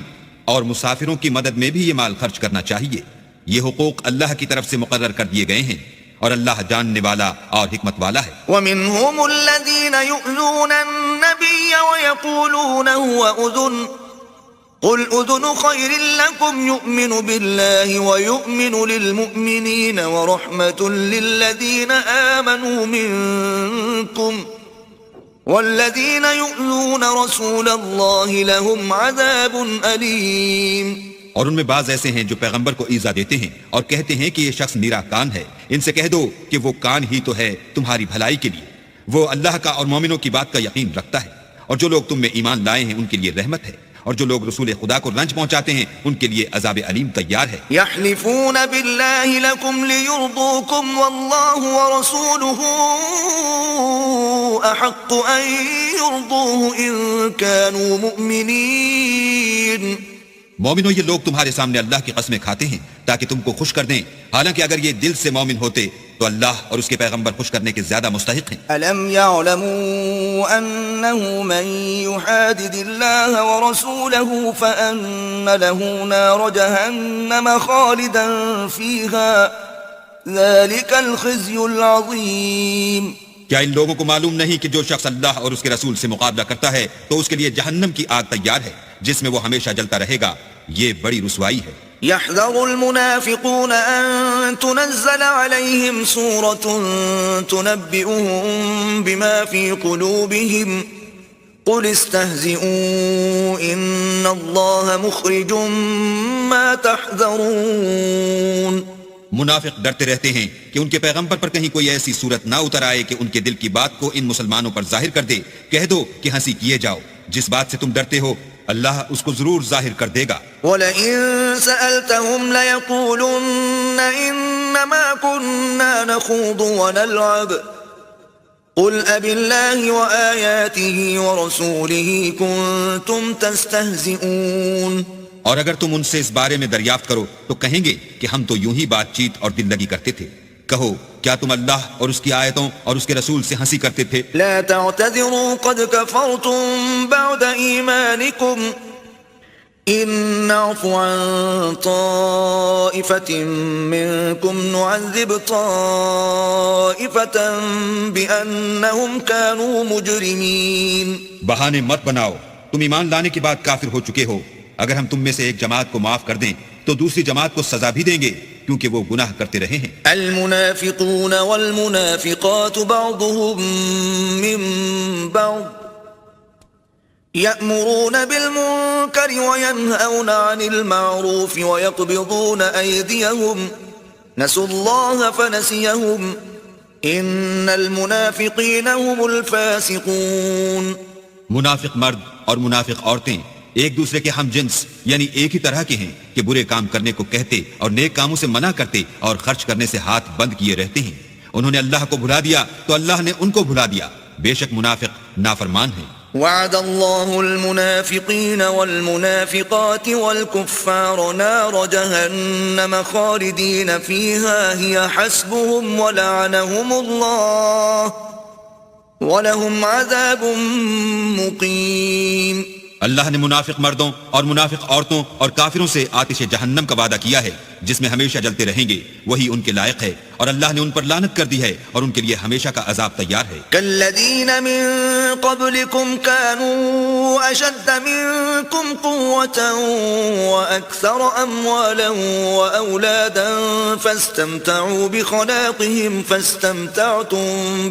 اور مسافروں کی مدد میں بھی یہ مال خرچ کرنا چاہیے۔ یہ حقوق اللہ کی طرف سے مقرر کر دیے گئے ہیں، اور اللہ جاننے والا اور حکمت والا ہے۔ وَمِنْهُمُ الَّذِينَ يُؤْذُونَ النَّبِيَّ وَيَقُولُونَ هُوَ أُذُنٌ قُلْ أُذُنُ خَيْرٍ لَكُمْ يُؤْمِنُ بِاللَّهِ وَيُؤْمِنُ لِلْمُؤْمِنِينَ وَرَحْمَةٌ لِلَّذِينَ آمَنُوا مِنْكُمْ والذين يؤذون رسول الله لهم عذاب أليم. اور ان میں بعض ایسے ہیں جو پیغمبر کو ایذا دیتے ہیں اور کہتے ہیں کہ یہ شخص میرا کان ہے. ان سے کہہ دو کہ وہ کان ہی تو ہے تمہاری بھلائی کے لیے. وہ اللہ کا اور مومنوں کی بات کا یقین رکھتا ہے. اور جو لوگ تم میں ایمان لائے ہیں ان کے لیے رحمت ہے، اور جو لوگ رسول خدا کو رنج پہنچاتے ہیں ان کے لیے عذاب علیم تیار ہے. يحلفون بالله لكم ليرضوكم والله ورسوله أحق أن يرضوه إن كانوا مؤمنين. مومنوں، یہ لوگ تمہارے سامنے اللہ کی قسمیں کھاتے ہیں تاکہ تم کو خوش کر دیں، حالانکہ اگر یہ دل سے مومن ہوتے تو اللہ اور اس کے پیغمبر خوش کرنے کے زیادہ مستحق ہیں. ألم يعلموا أنه من يحادد الله ورسوله فأن له نار جهنم خالدا فيها ذلك الخزي العظيم. کیا ان لوگوں کو معلوم نہیں کہ جو شخص اللہ اور اس کے رسول سے مقابلہ کرتا ہے تو اس کے لیے جہنم کی آگ تیار ہے جس میں وہ ہمیشہ جلتا رہے گا؟ یہ بڑی رسوائی ہے. يحذر المنافقون أن تنزل عليهم سورة تنبئهم بما في قلوبهم قل استهزئوا إن الله مخرج ما تحذرون. منافق ڈرتے رہتے ہیں کہ ان کے پیغمبر پر کہیں کوئی ایسی صورت نہ اتر آئے کہ ان کے دل کی بات کو ان مسلمانوں پر ظاہر کر دے. کہہ دو کہ ہنسی کیے جاؤ، جس بات سے تم ڈرتے ہو اللہ اس کو ضرور ظاہر کر دے گا. وَلَئِن سَأَلْتَهُمْ لَيَقُولُنَّ إِنَّمَا كُنَّا نَخُوضُ وَنَلْعَبُ قُلْ أَبِاللَّهِ وَآيَاتِهِ وَرَسُولِهِ كُنتُمْ تَسْتَهْزِئُونَ. اور اگر تم ان سے اس بارے میں دریافت کرو تو کہیں گے کہ ہم تو یوں ہی بات چیت اور دل لگی کرتے تھے. کہو کیا تم اللہ اور اس کی آیتوں اور اس کے رسول سے ہنسی کرتے تھے؟ لا تعتذروا قد كفرتم بعد ایمانکم ان نعفو عن طائفة منكم نعذب طائفة بأنهم كانوا مجرمین. بہانے مت بناؤ، تم ایمان لانے کے بعد کافر ہو چکے ہو. اگر ہم تم میں سے ایک جماعت کو معاف کر دیں تو دوسری جماعت کو سزا بھی دیں گے کیونکہ وہ گناہ کرتے رہے ہیں. المنافقون والمنافقات بعضهم من بعض يأمرون بالمنكر وينهون عن المعروف ويقبضون أيديهم نسوا الله فنسيهم إن المنافقين هم الفاسقون. منافق مرد اور منافق عورتیں ایک دوسرے کے ہم جنس یعنی ایک ہی طرح کے ہیں کہ برے کام کرنے کو کہتے اور نیک کاموں سے منع کرتے اور خرچ کرنے سے ہاتھ بند کیے رہتے ہیں. انہوں نے اللہ کو بھلا دیا تو اللہ نے ان کو بھلا دیا. بے شک منافق نافرمان ہیں. وعد الله المنافقين والمنافقات والكفار نار جهنم خالدين فيها هي حسبهم ولعنهم الله ولهم عذاب مقيم. اللہ نے منافق مردوں اور منافق عورتوں اور کافروں سے آتش جہنم کا وعدہ کیا ہے جس میں ہمیشہ جلتے رہیں گے، وہی ان کے لائق ہے، اور اللہ نے ان پر لعنت کر دی ہے اور ان کے لیے ہمیشہ کا عذاب تیار ہے. كالذين من قبلكم كانوا أشد منكم قوة وأكثر أموالا وأولادا فاستمتعوا بخلاقهم فاستمتعتم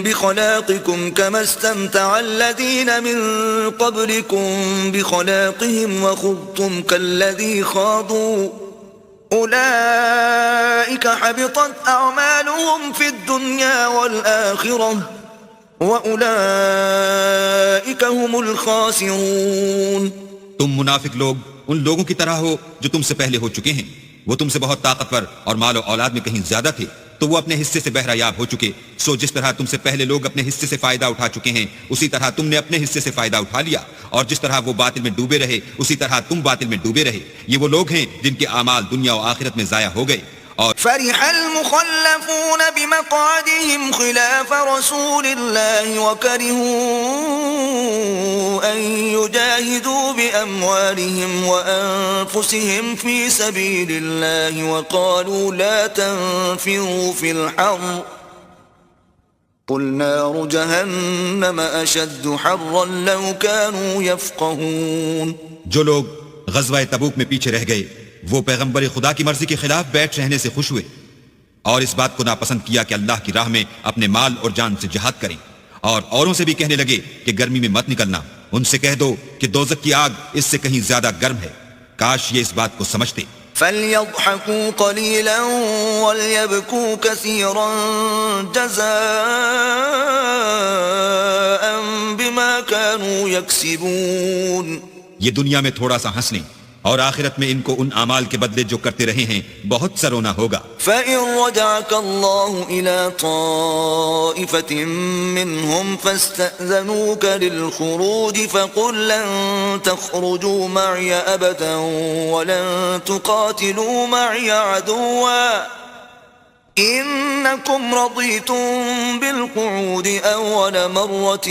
بخلاقكم كما استمتع الذين من قبلكم بخلاقهم وخضتم كالذي خاضوا أولئك حبطت أعمالهم في الدنيا والآخرة وأولئك هم الخاسرون. تم منافق لوگ ان لوگوں کی طرح ہو جو تم سے پہلے ہو چکے ہیں. وہ تم سے بہت طاقتور اور مال و اولاد میں کہیں زیادہ تھے تو وہ اپنے حصے سے بہرہ یاب ہو چکے. سو جس طرح تم سے پہلے لوگ اپنے حصے سے فائدہ اٹھا چکے ہیں اسی طرح تم نے اپنے حصے سے فائدہ اٹھا لیا، اور جس طرح وہ باطل میں ڈوبے رہے اسی طرح تم باطل میں ڈوبے رہے. یہ وہ لوگ ہیں جن کے اعمال دنیا و آخرت میں ضائع ہو گئے. اور فرح المخلفون بمقعدهم خلاف رسول الله وكرهوا أن يجاهدوا بأموالهم وأنفسهم في سبيل الله وقالوا لا تنفروا في الحر قل نار جهنم أشد حرا لو كانوا يفقهون. جو لوگ غزوہ تبوک میں پیچھے رہ گئے وہ پیغمبر خدا کی مرضی کے خلاف بیٹھ رہنے سے خوش ہوئے اور اس بات کو ناپسند کیا کہ اللہ کی راہ میں اپنے مال اور جان سے جہاد کریں، اور اوروں سے بھی کہنے لگے کہ گرمی میں مت نکلنا۔ ان سے کہہ دو کہ دوزخ کی آگ اس سے کہیں زیادہ گرم ہے، کاش یہ اس بات کو سمجھتے۔ فَلْيَضْحَكُوا قَلِيلًا وَلْيَبْكُوا كَثِيرًا جَزَاءً بِمَا كَانُوا يَكْسِبُونَ۔ یہ دنیا میں تھوڑا سا ہنس لیں، اور آخرت میں ان کو ان اعمال کے بدلے جو کرتے رہے ہیں بہت سا رونا ہوگا۔ فَإِن رَجَعَكَ اللَّهُ إِلَىٰ طَائِفَةٍ مِّنْهُمْ فَاسْتَأْذَنُوكَ لِلْخُرُوجِ فَقُل لَّن تَخْرُجُوا مَعِيَ أَبَدًا وَلَن تُقَاتِلُوا مَعِيَ عَدُوًّا إِنَّكُمْ رَضِيتُم بِالْقُعُودِ أَوَّلَ مَرَّةٍ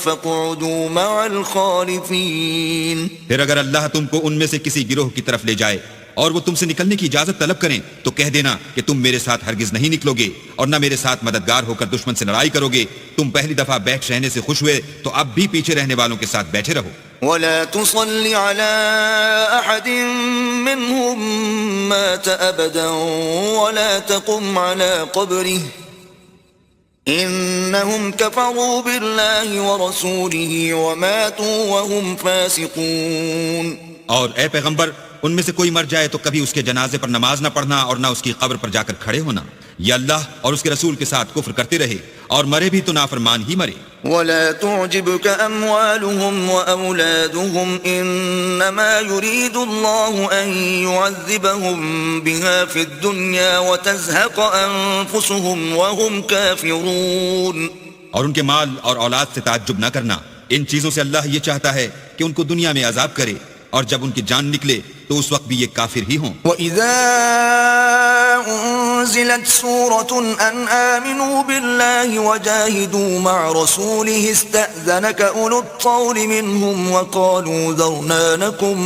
فَاقْعُدُوا مَعَ الْخَالِفِينَ۔ پھر اگر اللہ تم کو ان میں سے کسی گروہ کی طرف لے جائے اور وہ تم سے نکلنے کی اجازت طلب کریں تو کہہ دینا کہ تم میرے ساتھ ہرگز نہیں نکلو گے اور نہ میرے ساتھ مددگار ہو کر دشمن سے لڑائی کرو گے۔ تم پہلی دفعہ بیٹھ رہنے سے خوش ہوئے تو اب بھی پیچھے رہنے والوں کے ساتھ بیٹھے رہو۔ وَلَا تُصَلِّ عَلَىٰ أَحَدٍ مِّنْهُم مَّاتَ أَبَدًا وَلَا تَقُمْ عَلَىٰ قَبْرِهِ إِنَّهُمْ كَفَرُوا بِاللَّهِ وَرَسُولِهِ وَمَاتُوا وَهُمْ فَاسِقُونَ۔ اور اے پیغمبر، ان میں سے کوئی مر جائے تو کبھی اس کے جنازے پر نماز نہ پڑھنا اور نہ اس کی قبر پر جا کر کھڑے ہونا۔ یہ اللہ اور اس کے رسول کے ساتھ کفر کرتے رہے اور مرے بھی تو نافرمان ہی مرے۔ وَلَا تُعْجِبْكَ أَمْوَالُهُمْ وَأَوْلَادُهُمْ إِنَّمَا يُرِيدُ اللَّهُ أَن يُعَذِّبَهُم بِهَا فِي الدُّنْيَا وَتَزْهَقَ أَنفُسُهُمْ وَهُمْ كَافِرُونَ۔ اور ان کے مال اور اولاد سے تعجب نہ کرنا، ان چیزوں سے اللہ یہ چاہتا ہے کہ ان کو دنیا میں عذاب کرے، اور جب ان کی جان نکلے تو اس وقت بھی یہ کافر ہی ہوں۔ وَإِذَا أُنزِلَتْ سُورَةٌ أَنْ آمِنُوا بِاللَّهِ وَجَاهِدُوا مَعَ رَسُولِهِ اسْتَأْذَنَكَ أُولُو الطَّوْلِ مِنْهُمْ وَقَالُوا ذَرْنَا نَكُن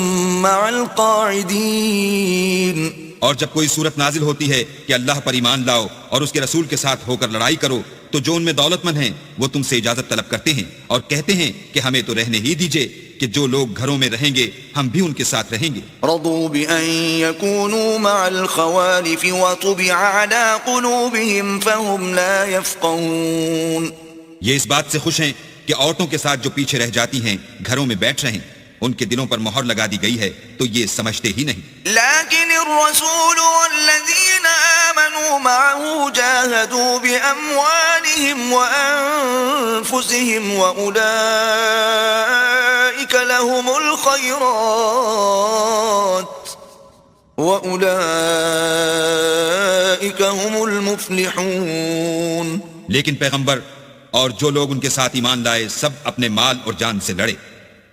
مَّعَ الْقَاعِدِينَ۔ اور جب کوئی صورت نازل ہوتی ہے کہ اللہ پر ایمان لاؤ اور اس کے رسول کے ساتھ ہو کر لڑائی کرو تو جو ان میں دولت مند ہیں وہ تم سے اجازت طلب کرتے ہیں اور کہتے ہیں کہ ہمیں تو رہنے ہی دیجئے کہ جو لوگ گھروں میں رہیں گے ہم بھی ان کے ساتھ رہیں گے۔ رضوا بأن يكونوا مع الخوالف وطبع على قلوبهم فهم لا يفقهون۔ یہ اس بات سے خوش ہیں کہ عورتوں کے ساتھ جو پیچھے رہ جاتی ہیں گھروں میں بیٹھ رہیں، ان کے دلوں پر مہر لگا دی گئی ہے تو یہ سمجھتے ہی نہیں۔ لكن الرسول والذين آمنوا معه جاهدوا بأموالهم وأنفسهم وأولئك لهم الخيرات وأولئك هم المفلحون۔ لیکن پیغمبر اور جو لوگ ان کے ساتھ ایمان لائے سب اپنے مال اور جان سے لڑے،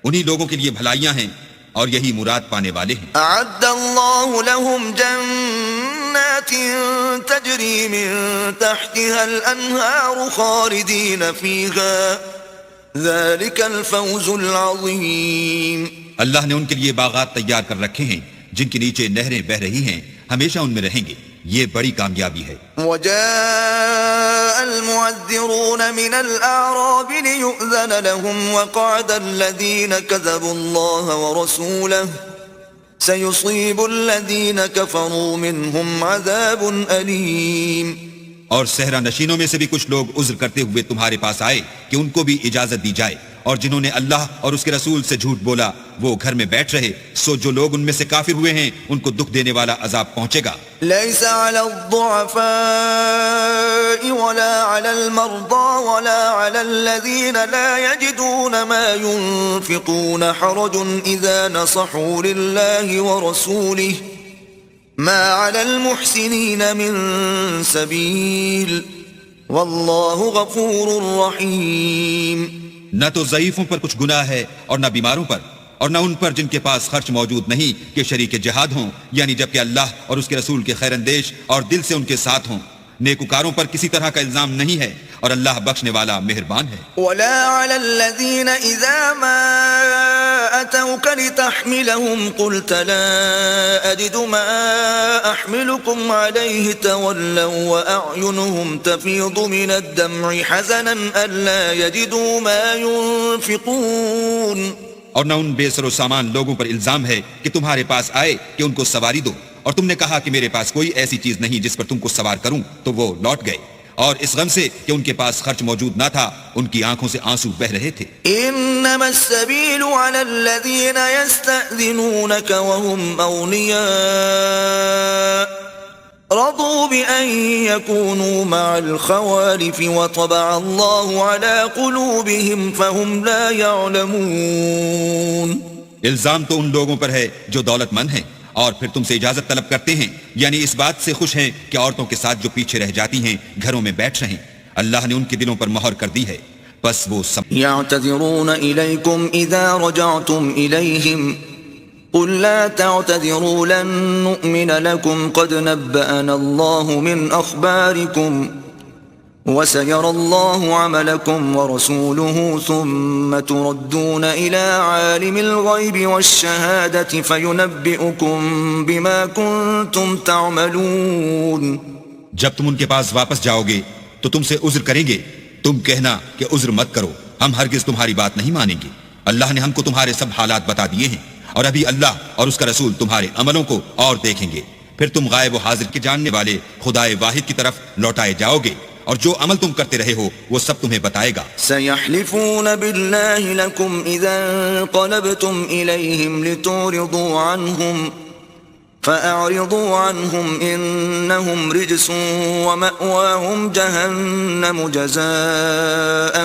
انہی لوگوں کے لیے بھلائیاں ہیں اور یہی مراد پانے والے ہیں۔ اعد اللہ لهم جنات تجری من تحتها الانہار خالدین فیہا ذلک الفوز العظیم۔ اللہ نے ان کے لیے باغات تیار کر رکھے ہیں جن کے نیچے نہریں بہ رہی ہیں، ہمیشہ ان میں رہیں گے، یہ بڑی کامیابی ہے۔ وجاء المعذرون من الأعراب ليؤذن لهم وقعد الذين كذبوا الله ورسوله سيصيب الذين كفروا منهم عذاب أليم۔ اور صحرا نشینوں میں سے بھی کچھ لوگ عذر کرتے ہوئے تمہارے پاس آئے کہ ان کو بھی اجازت دی جائے، اور جنہوں نے اللہ اور اس کے رسول سے جھوٹ بولا وہ گھر میں بیٹھ رہے، سو جو لوگ ان میں سے کافر ہوئے ہیں ان کو دکھ دینے والا عذاب پہنچے گا۔ ليس على الضعفاء ولا على المرضى ولا على الذين لا يجدون ما ينفقون حرج إذا نصحوا لله ورسوله ما على المحسنين من سبيل والله غفور رحيم۔ نہ تو ضعیفوں پر کچھ گناہ ہے اور نہ بیماروں پر، اور نہ ان پر جن کے پاس خرچ موجود نہیں کہ شریک جہاد ہوں، یعنی جبکہ اللہ اور اس کے رسول کے خیر اندیش اور دل سے ان کے ساتھ ہوں۔ نیکوکاروں پر کسی طرح کا الزام نہیں ہے اور اللہ بخشنے والا مہربان ہے۔ ولا على الذين إذا ما أتوك لتحملهم قلت لا أجد ما أحملكم عليه تولوا وأعينهم تفيض من الدمع حزنا ألا يجدوا ما ينفقون۔ اور نہ ان بے سر و سامان لوگوں پر الزام ہے کہ تمہارے پاس آئے کہ ان کو سواری دو، اور تم نے کہا کہ میرے پاس کوئی ایسی چیز نہیں جس پر تم کو سوار کروں، تو وہ لوٹ گئے، اور اس غم سے کہ ان کے پاس خرچ موجود نہ تھا ان کی آنکھوں سے آنسو بہ رہے تھے۔ انما السبيل على الذين يستأذنونك وهم اغنياء رضوا بأن يكونوا مع الخوالف وطبع الله على قلوبهم فهم لا يعلمون۔ الزام تو ان لوگوں پر ہے جو دولت مند ہیں اور پھر تم سے اجازت طلب کرتے ہیں، یعنی اس بات سے خوش ہیں کہ عورتوں کے ساتھ جو پیچھے رہ جاتی ہیں گھروں میں بیٹھ رہیں، اللہ نے ان کے دلوں پر مہر کر دی ہے، بس وہ يعتذرون إليكم إذا رجعتم إليهم قل لا تعتذروا لن نؤمن لكم قد نبأنا الله من أخباركم وسيرى الله عملكم ورسوله ثم تردون إلى عالم الغيب والشهادة فينبئكم بما كنتم تعملون۔ جب تم ان کے پاس واپس جاؤ گے تو تم سے عذر کریں گے، تم کہنا کہ عذر مت کرو، ہم ہرگز تمہاری بات نہیں مانیں گے، اللہ نے ہم کو تمہارے سب حالات بتا دیے ہیں، اور ابھی اللہ اور اس کا رسول تمہارے عملوں کو اور دیکھیں گے، پھر تم غائب و حاضر کے جاننے والے خدائے واحد کی طرف لوٹائے جاؤ گے، اور جو عمل تم کرتے رہے ہو وہ سب تمہیں بتائے گا۔ سيحلفون بالله لكم إذا انقلبتم إليهم لتعرضوا عنهم فأعرضوا عنهم إنهم رجس ومأواهم جهنم جزاء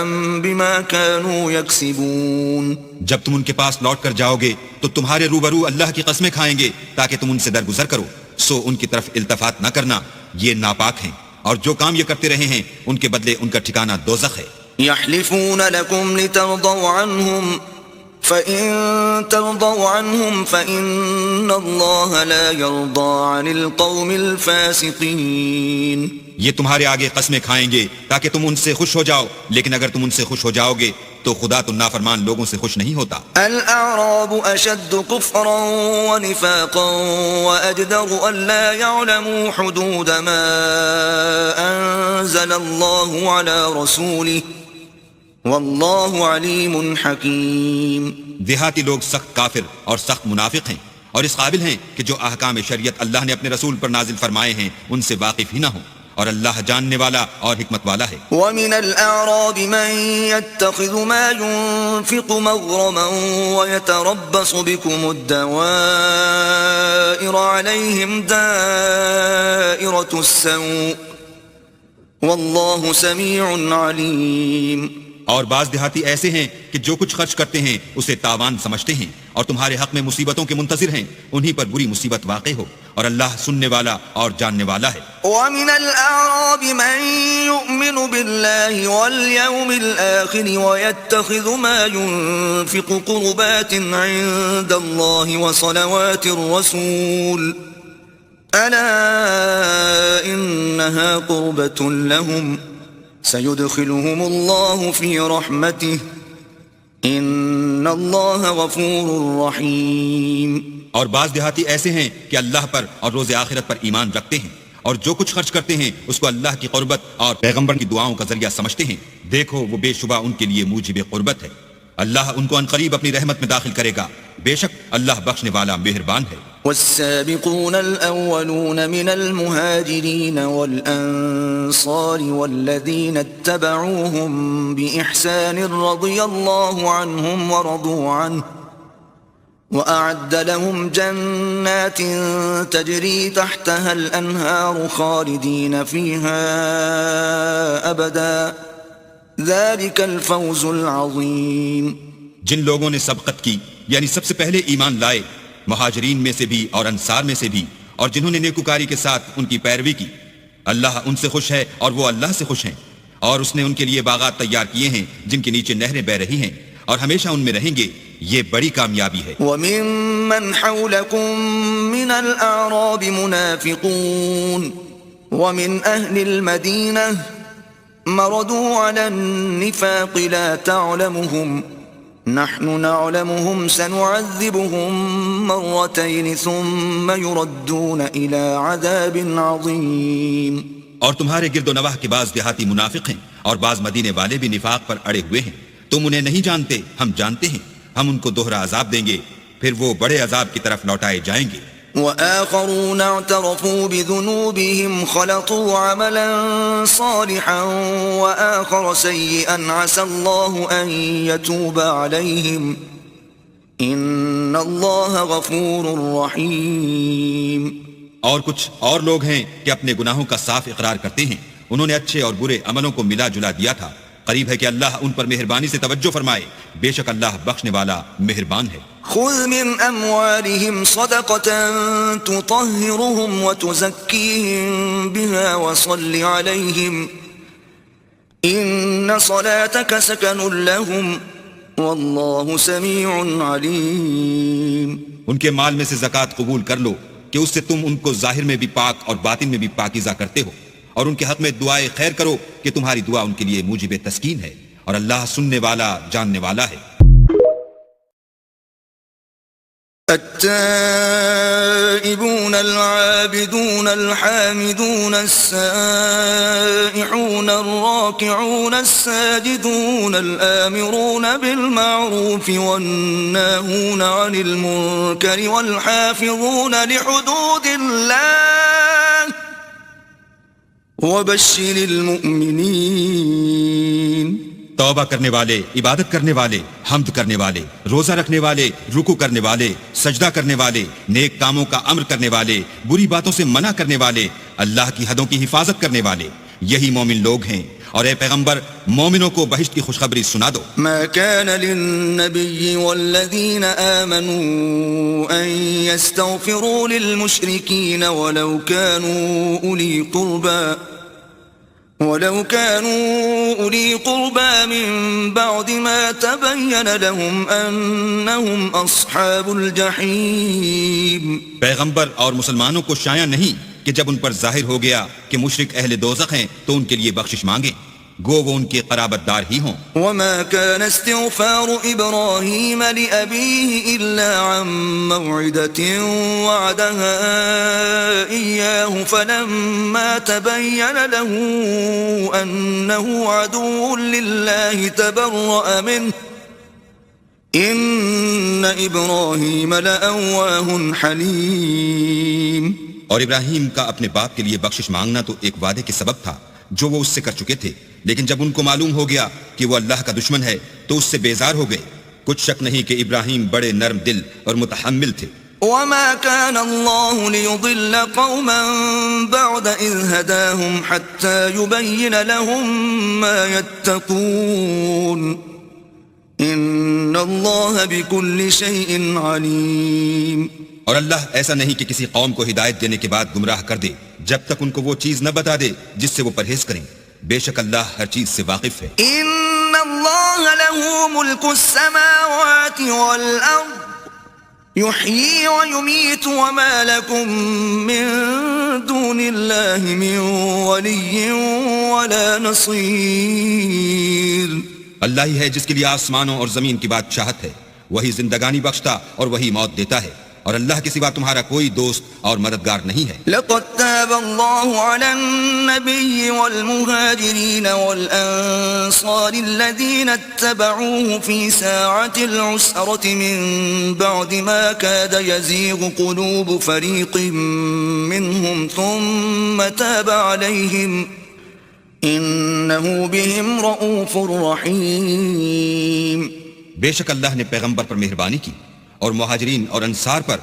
بما كانوا يكسبون۔ جب تم ان کے پاس لوٹ کر جاؤ گے تو تمہارے روبرو اللہ کی قسمیں کھائیں گے تاکہ تم ان سے درگزر کرو، سو ان کی طرف التفات نہ کرنا، یہ ناپاک ہیں، اور جو کام یہ کرتے رہے ہیں ان کے بدلے ان کا ٹھکانہ دوزخ ہے۔ يحلفون لكم لترضوا عنهم فإن ترضوا عنهم فإن الله لا يرضى عن القوم الفاسقين۔ یہ تمہارے آگے قسمیں کھائیں گے تاکہ تم ان سے خوش ہو جاؤ، لیکن اگر تم ان سے خوش ہو جاؤ گے تو خدا تو نافرمان لوگوں سے خوش نہیں ہوتا۔ الأعراب أشد كفرا ونفاقا وأجدر ألا يعلموا حدود ما أنزل الله على رسوله واللہ علیم حکیم۔ دیہاتی لوگ سخت کافر اور سخت منافق ہیں، اور اس قابل ہیں کہ جو احکام شریعت اللہ نے اپنے رسول پر نازل فرمائے ہیں ان سے واقف ہی نہ ہوں، اور اللہ جاننے والا اور حکمت والا ہے۔ ومن الأعراب من يتخذ ما ينفق مغرما ويتربص بكم الدوائر عليهم دائرة السوء واللہ سمیع علیم۔ اور بعض دیہاتی ایسے ہیں کہ جو کچھ خرچ کرتے ہیں اسے تاوان سمجھتے ہیں اور تمہارے حق میں مصیبتوں کے منتظر ہیں، انہی پر بری مصیبت واقع ہو، اور اللہ سننے والا اور جاننے والا ہے۔ ومن الأعراب من يؤمن بالله واليوم الآخر ويتخذ ما ينفق قربات عند الله وصلوات الرسول ألا إنها قربة لهم سيدخلهم الله في رحمته ان اللہ غفور رحیم۔ اور بعض دیہاتی ایسے ہیں کہ اللہ پر اور روز آخرت پر ایمان رکھتے ہیں، اور جو کچھ خرچ کرتے ہیں اس کو اللہ کی قربت اور پیغمبر کی دعاؤں کا ذریعہ سمجھتے ہیں، دیکھو وہ بے شبہ ان کے لیے موجب قربت ہے، اللہ ان کو عنقریب اپنی رحمت میں داخل کرے گا، بے شک اللہ بخشنے والا مہربان ہے۔ والسابقون الأولون من المهاجرين والأنصار والذين اتبعوهم بإحسان رضي الله عنهم ورضوا عنه وأعد لهم جنات تجري تحتها الأنهار خالدين فيها أبدا ذلك الفوز العظيم۔ جن لوگوں نے سبقت کی یعنی سب سے پہلے ایمان لائے، مہاجرین میں سے بھی اور انصار میں سے بھی، اور جنہوں نے نیکوکاری کے ساتھ ان کی پیروی کی، اللہ ان سے خوش ہے اور وہ اللہ سے خوش ہیں، اور اس نے ان کے لیے باغات تیار کیے ہیں جن کے نیچے نہریں بہ رہی ہیں، اور ہمیشہ ان میں رہیں گے، یہ بڑی کامیابی ہے۔ وَمِمَّنْ حَوْلَكُمْ مِنَ الْأَعْرَابِ مُنَافِقُونَ وَمِنْ أَهْلِ الْمَدِينَةِ مَرَدُوا عَلَى النِّفَاقِ لَا تَعْلَمُهُمْ نحن نعلمهم سنعذبهم مرتين ثم يردون إلى عذاب عظيم۔ اور تمہارے گرد و نواح کے بعض دیہاتی منافق ہیں اور بعض مدینے والے بھی نفاق پر اڑے ہوئے ہیں، تم انہیں نہیں جانتے، ہم جانتے ہیں، ہم ان کو دوہرا عذاب دیں گے، پھر وہ بڑے عذاب کی طرف لوٹائے جائیں گے۔ وآخرون اعترفوا بذنوبهم خلطوا عملا صالحا وآخر سيئا عسى الله أن يتوب عليهم إن الله غفور رحيم. اور کچھ اور لوگ ہیں کہ اپنے گناہوں کا صاف اقرار کرتے ہیں، انہوں نے اچھے اور برے عملوں کو ملا جلا دیا تھا، قریب ہے کہ اللہ ان پر مہربانی سے توجہ فرمائے، بے شک اللہ بخشنے والا مہربان ہے. خذ من أموالهم صدقة تطهرهم وتزكيهم بها وصل عليهم إن صلاتك سكن لهم والله سميع عليم. ان کے مال میں سے زکوٰۃ قبول کر لو کہ اس سے تم ان کو ظاہر میں بھی پاک اور باطن میں بھی پاکیزہ کرتے ہو، اور ان کے حق میں دعائے خیر کرو کہ تمہاری دعا ان کے لیے موجب تسکین ہے، اور اللہ سننے والا جاننے والا ہے. التائبون العابدون الحامدون السائحون الراكعون الساجدون الآمرون بالمعروف والناهون عن المنكر والحافظون لحدود الله وبشر المؤمنين. توبہ کرنے والے، عبادت کرنے والے، حمد کرنے والے، روزہ رکھنے والے، رکوع کرنے والے، سجدہ کرنے والے، نیک کاموں کا امر کرنے والے، بری باتوں سے منع کرنے والے، اللہ کی حدوں کی حفاظت کرنے والے، یہی مومن لوگ ہیں. اور اے پیغمبر مومنوں کو بہشت کی خوشخبری سنا دو. ما كان للنبي والذين آمنوا أن يستغفروا للمشركين ولو كانوا أولي قربى من بعد ما تبين لهم أنهم أصحاب الجحيم. پیغمبر اور مسلمانوں کو شایع نہیں کہ جب ان پر ظاہر ہو گیا کہ مشرک اہل دوزخ ہیں تو ان کے لیے بخشش مانگیں، گو وہ ان کے قرابت دار ہی ہوں. وما كان استغفار إبراهيم لأبيه إلا عن موعدة وعدها إياه فلما تبين له أنه عدو لله تبرأ منه إن إبراهيم لأواه حليم. اور ابراہیم کا اپنے باپ کے لیے بخشش مانگنا تو ایک وعدے کے سبب تھا جو وہ اس سے کر چکے تھے، لیکن جب ان کو معلوم ہو گیا کہ وہ اللہ کا دشمن ہے تو اس سے بیزار ہو گئے. کچھ شک نہیں کہ ابراہیم بڑے نرم دل اور متحمل تھے. وما كان الله ليضل قوما بعد إذ هداهم حتى يبين لهم ما يتقون إن الله بكل شيء عليم. اور اللہ ایسا نہیں کہ کسی قوم کو ہدایت دینے کے بعد گمراہ کر دے جب تک ان کو وہ چیز نہ بتا دے جس سے وہ پرہیز کریں. بے شک اللہ ہر چیز سے واقف ہے. ان اللہ له ملک السماوات والارض يحيي ويميت وما لكم من دون الله من ولي ولا نصير. اللہ ہی ہے جس کے لیے آسمانوں اور زمین کی بادشاہت ہے، وہی زندگانی بخشتا اور وہی موت دیتا ہے، اور اللہ کے سوا تمہارا کوئی دوست اور مددگار نہیں ہے. لقد تاب الله على النبي والمهاجرين والأنصار الذين اتبعوه في ساعة العسرة من بعد ما كاد يزيغ قلوب فريق منهم ثم تاب عليهم إنه بهم رؤوف رحيم. بے شک اللہ نے پیغمبر پر مہربانی کی اور مہاجرین اور انصار پر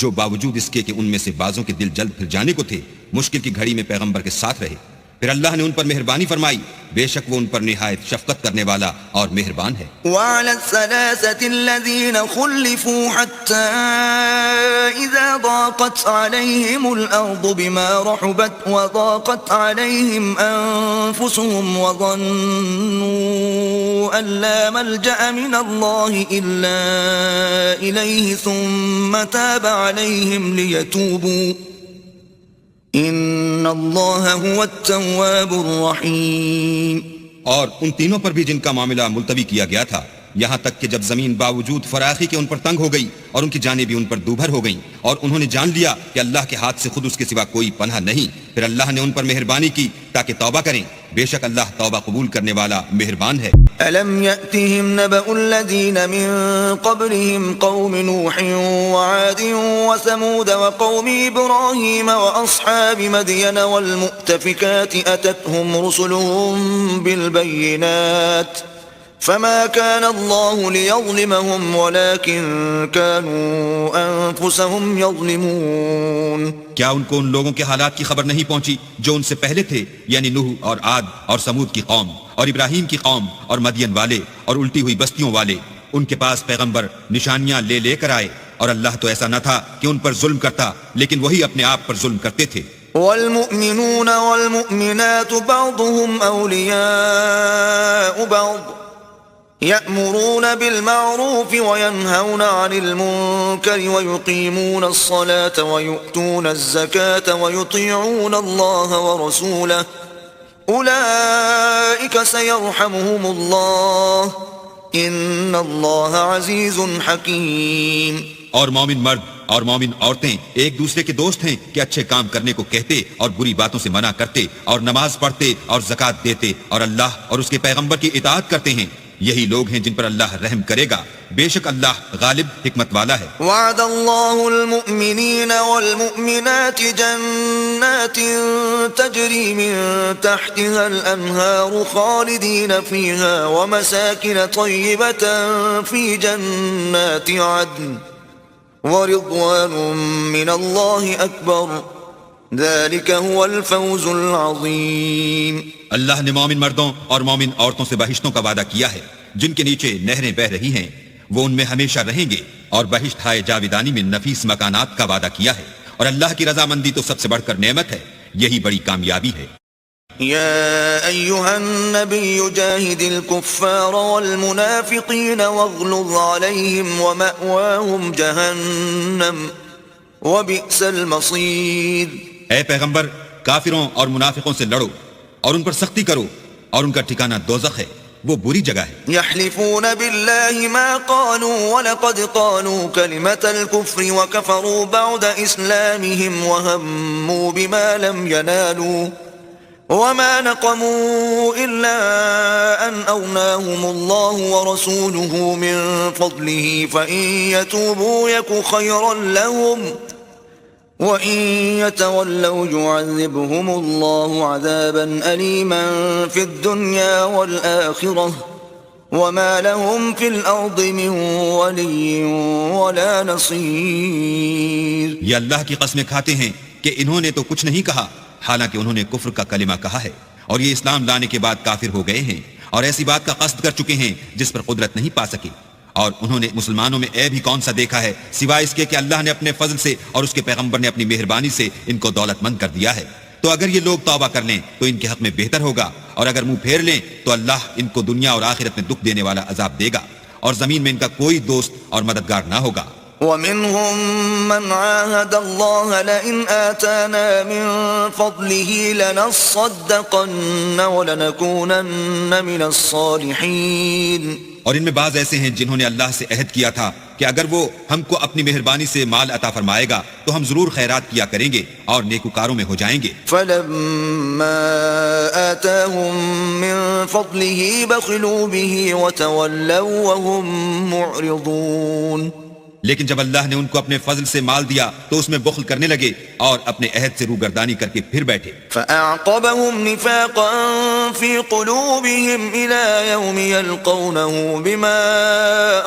جو باوجود اس کے کہ ان میں سے بعضوں کے دل جلد پھر جانے کو تھے مشکل کی گھڑی میں پیغمبر کے ساتھ رہے، پھر اللہ نے ان پر مہربانی فرمائی، بے شک وہ ان پر نہایت شفقت کرنے والا اور مہربان ہے. وعلى الثلاثة الذين خلفوا حتى إذا ضاقت عليهم الأرض بما رحبت وضاقت عليهم أنفسهم وظنوا أن لا ملجأ من الله إلا إليه ثم تاب عليهم ليتوبوا ان اللہ هو التواب الرحیم. اور ان تینوں پر بھی جن کا معاملہ ملتوی کیا گیا تھا، یہاں تک کہ جب زمین باوجود فراخی کے ان پر تنگ ہو گئی اور ان کی جانیں بھی ان پر دوبھر ہو گئیں اور انہوں نے جان لیا کہ اللہ کے ہاتھ سے خود اس کے سوا کوئی پناہ نہیں، پھر اللہ نے ان پر مہربانی کی تاکہ توبہ کریں. بے شک اللہ توبہ قبول کرنے والا مہربان ہے. ألم يأتهم نبأ الذين من قبلهم قوم نوح وعاد وثمود وقوم إبراهيم وأصحاب مدين والمؤتفكات أتتهم رسلهم بالبينات فما كان الله ليظلمهم ولكن كانوا أنفسهم يظلمون. کیا ان کو ان لوگوں کے حالات کی خبر نہیں پہنچی جو ان سے پہلے تھے، یعنی نوح اور عاد اور سمود کی قوم اور ابراہیم کی قوم اور مدین والے اور الٹی ہوئی بستیوں والے؟ ان کے پاس پیغمبر نشانیاں لے کر آئے، اور اللہ تو ایسا نہ تھا کہ ان پر ظلم کرتا، لیکن وہی اپنے آپ پر ظلم کرتے تھے. والمؤمنون والمؤمنات بعضهم أولياء بعض يأمرون بالمعروف وينهون عن المنكر ويقيمون الصلاة ويؤتون الزكاة ويطيعون الله ورسوله أولئك سيرحمهم الله إن الله عزيز حكيم. اور مومن مرد اور مومن عورتیں ایک دوسرے کے دوست ہیں کہ اچھے کام کرنے کو کہتے اور بری باتوں سے منع کرتے اور نماز پڑھتے اور زکوٰۃ دیتے اور اللہ اور اس کے پیغمبر کی اطاعت کرتے ہیں. یہی لوگ ہیں جن پر اللہ رحم کرے گا، بے شک اللہ غالب حکمت والا ہے. وعد الله المؤمنين والمؤمنات جنات تجري من تحتها الأنهار خالدين فيها ومساكن طيبة في جنات عدن ورضوان من الله أكبر ذلك هو الفوز العظيم. اللہ نے مومن مردوں اور مومن عورتوں سے بہشتوں کا وعدہ کیا ہے جن کے نیچے نہریں بہہ رہی ہیں، وہ ان میں ہمیشہ رہیں گے، اور بہشت ہائے جاویدانی میں نفیس مکانات کا وعدہ کیا ہے، اور اللہ کی رضامندی تو سب سے بڑھ کر نعمت ہے، یہی بڑی کامیابی ہے. يا أيها النبي جاهد الكفار والمنافقين واغلظ عليهم ومأواهم جهنم وبئس المصير. اے پیغمبر، کافروں اور منافقوں سے لڑو اور ان پر سختی کرو، اور ان کا ٹھکانہ دوزخ ہے، وہ بری جگہ ہے. يحلفون بالله ما قالوا ولقد قالوا كلمة الكفر وكفروا بعد إسلامهم وهموا بما لم ينالوا وما نقموا إلا أن أغناهم الله ورسوله من فضله فإن يتوبوا يك خيرا لهم وَإِن يَتَوَلَّوْا يُعَذِّبْهُمُ اللَّهُ عَذَابًا أَلِيمًا فِي الدُّنْيَا وَالْآخِرَةِ وَمَا لَهُمْ فِي الْأَرْضِ مِنْ وَلِيٍّ وَلَا نَصِيرٍ. یہ اللہ کی قسمیں کھاتے ہیں کہ انہوں نے تو کچھ نہیں کہا، حالانکہ انہوں نے کفر کا کلمہ کہا ہے، اور یہ اسلام لانے کے بعد کافر ہو گئے ہیں اور ایسی بات کا قصد کر چکے ہیں جس پر قدرت نہیں پا سکے. اور انہوں نے مسلمانوں میں عیب ہی کون سا دیکھا ہے سوائے اس کے کہ اللہ نے اپنے فضل سے اور اس کے پیغمبر نے اپنی مہربانی سے ان کو دولت مند کر دیا ہے. تو اگر یہ لوگ توبہ کر لیں تو ان کے حق میں بہتر ہوگا، اور اگر منہ پھیر لیں تو اللہ ان کو دنیا اور آخرت میں دکھ دینے والا عذاب دے گا، اور زمین میں ان کا کوئی دوست اور مددگار نہ ہوگا. ومنهم من عاهد الله لئن آتانا من فضله لنصدقن ولنكونن من الصالحين. اور ان میں بعض ایسے ہیں جنہوں نے اللہ سے عہد کیا تھا کہ اگر وہ ہم کو اپنی مہربانی سے مال عطا فرمائے گا تو ہم ضرور خیرات کیا کریں گے اور نیکوکاروں میں ہو جائیں گے. فلما آتاهم من فضله بخلوا به وتولوا وهم معرضون. لیکن جب اللہ نے ان کو اپنے فضل سے مال دیا تو اس میں بخل کرنے لگے اور اپنے عہد سے روگردانی کر کے پھر بیٹھے. فأعقبهم نفاقا في قلوبهم إلى يوم يلقونه بما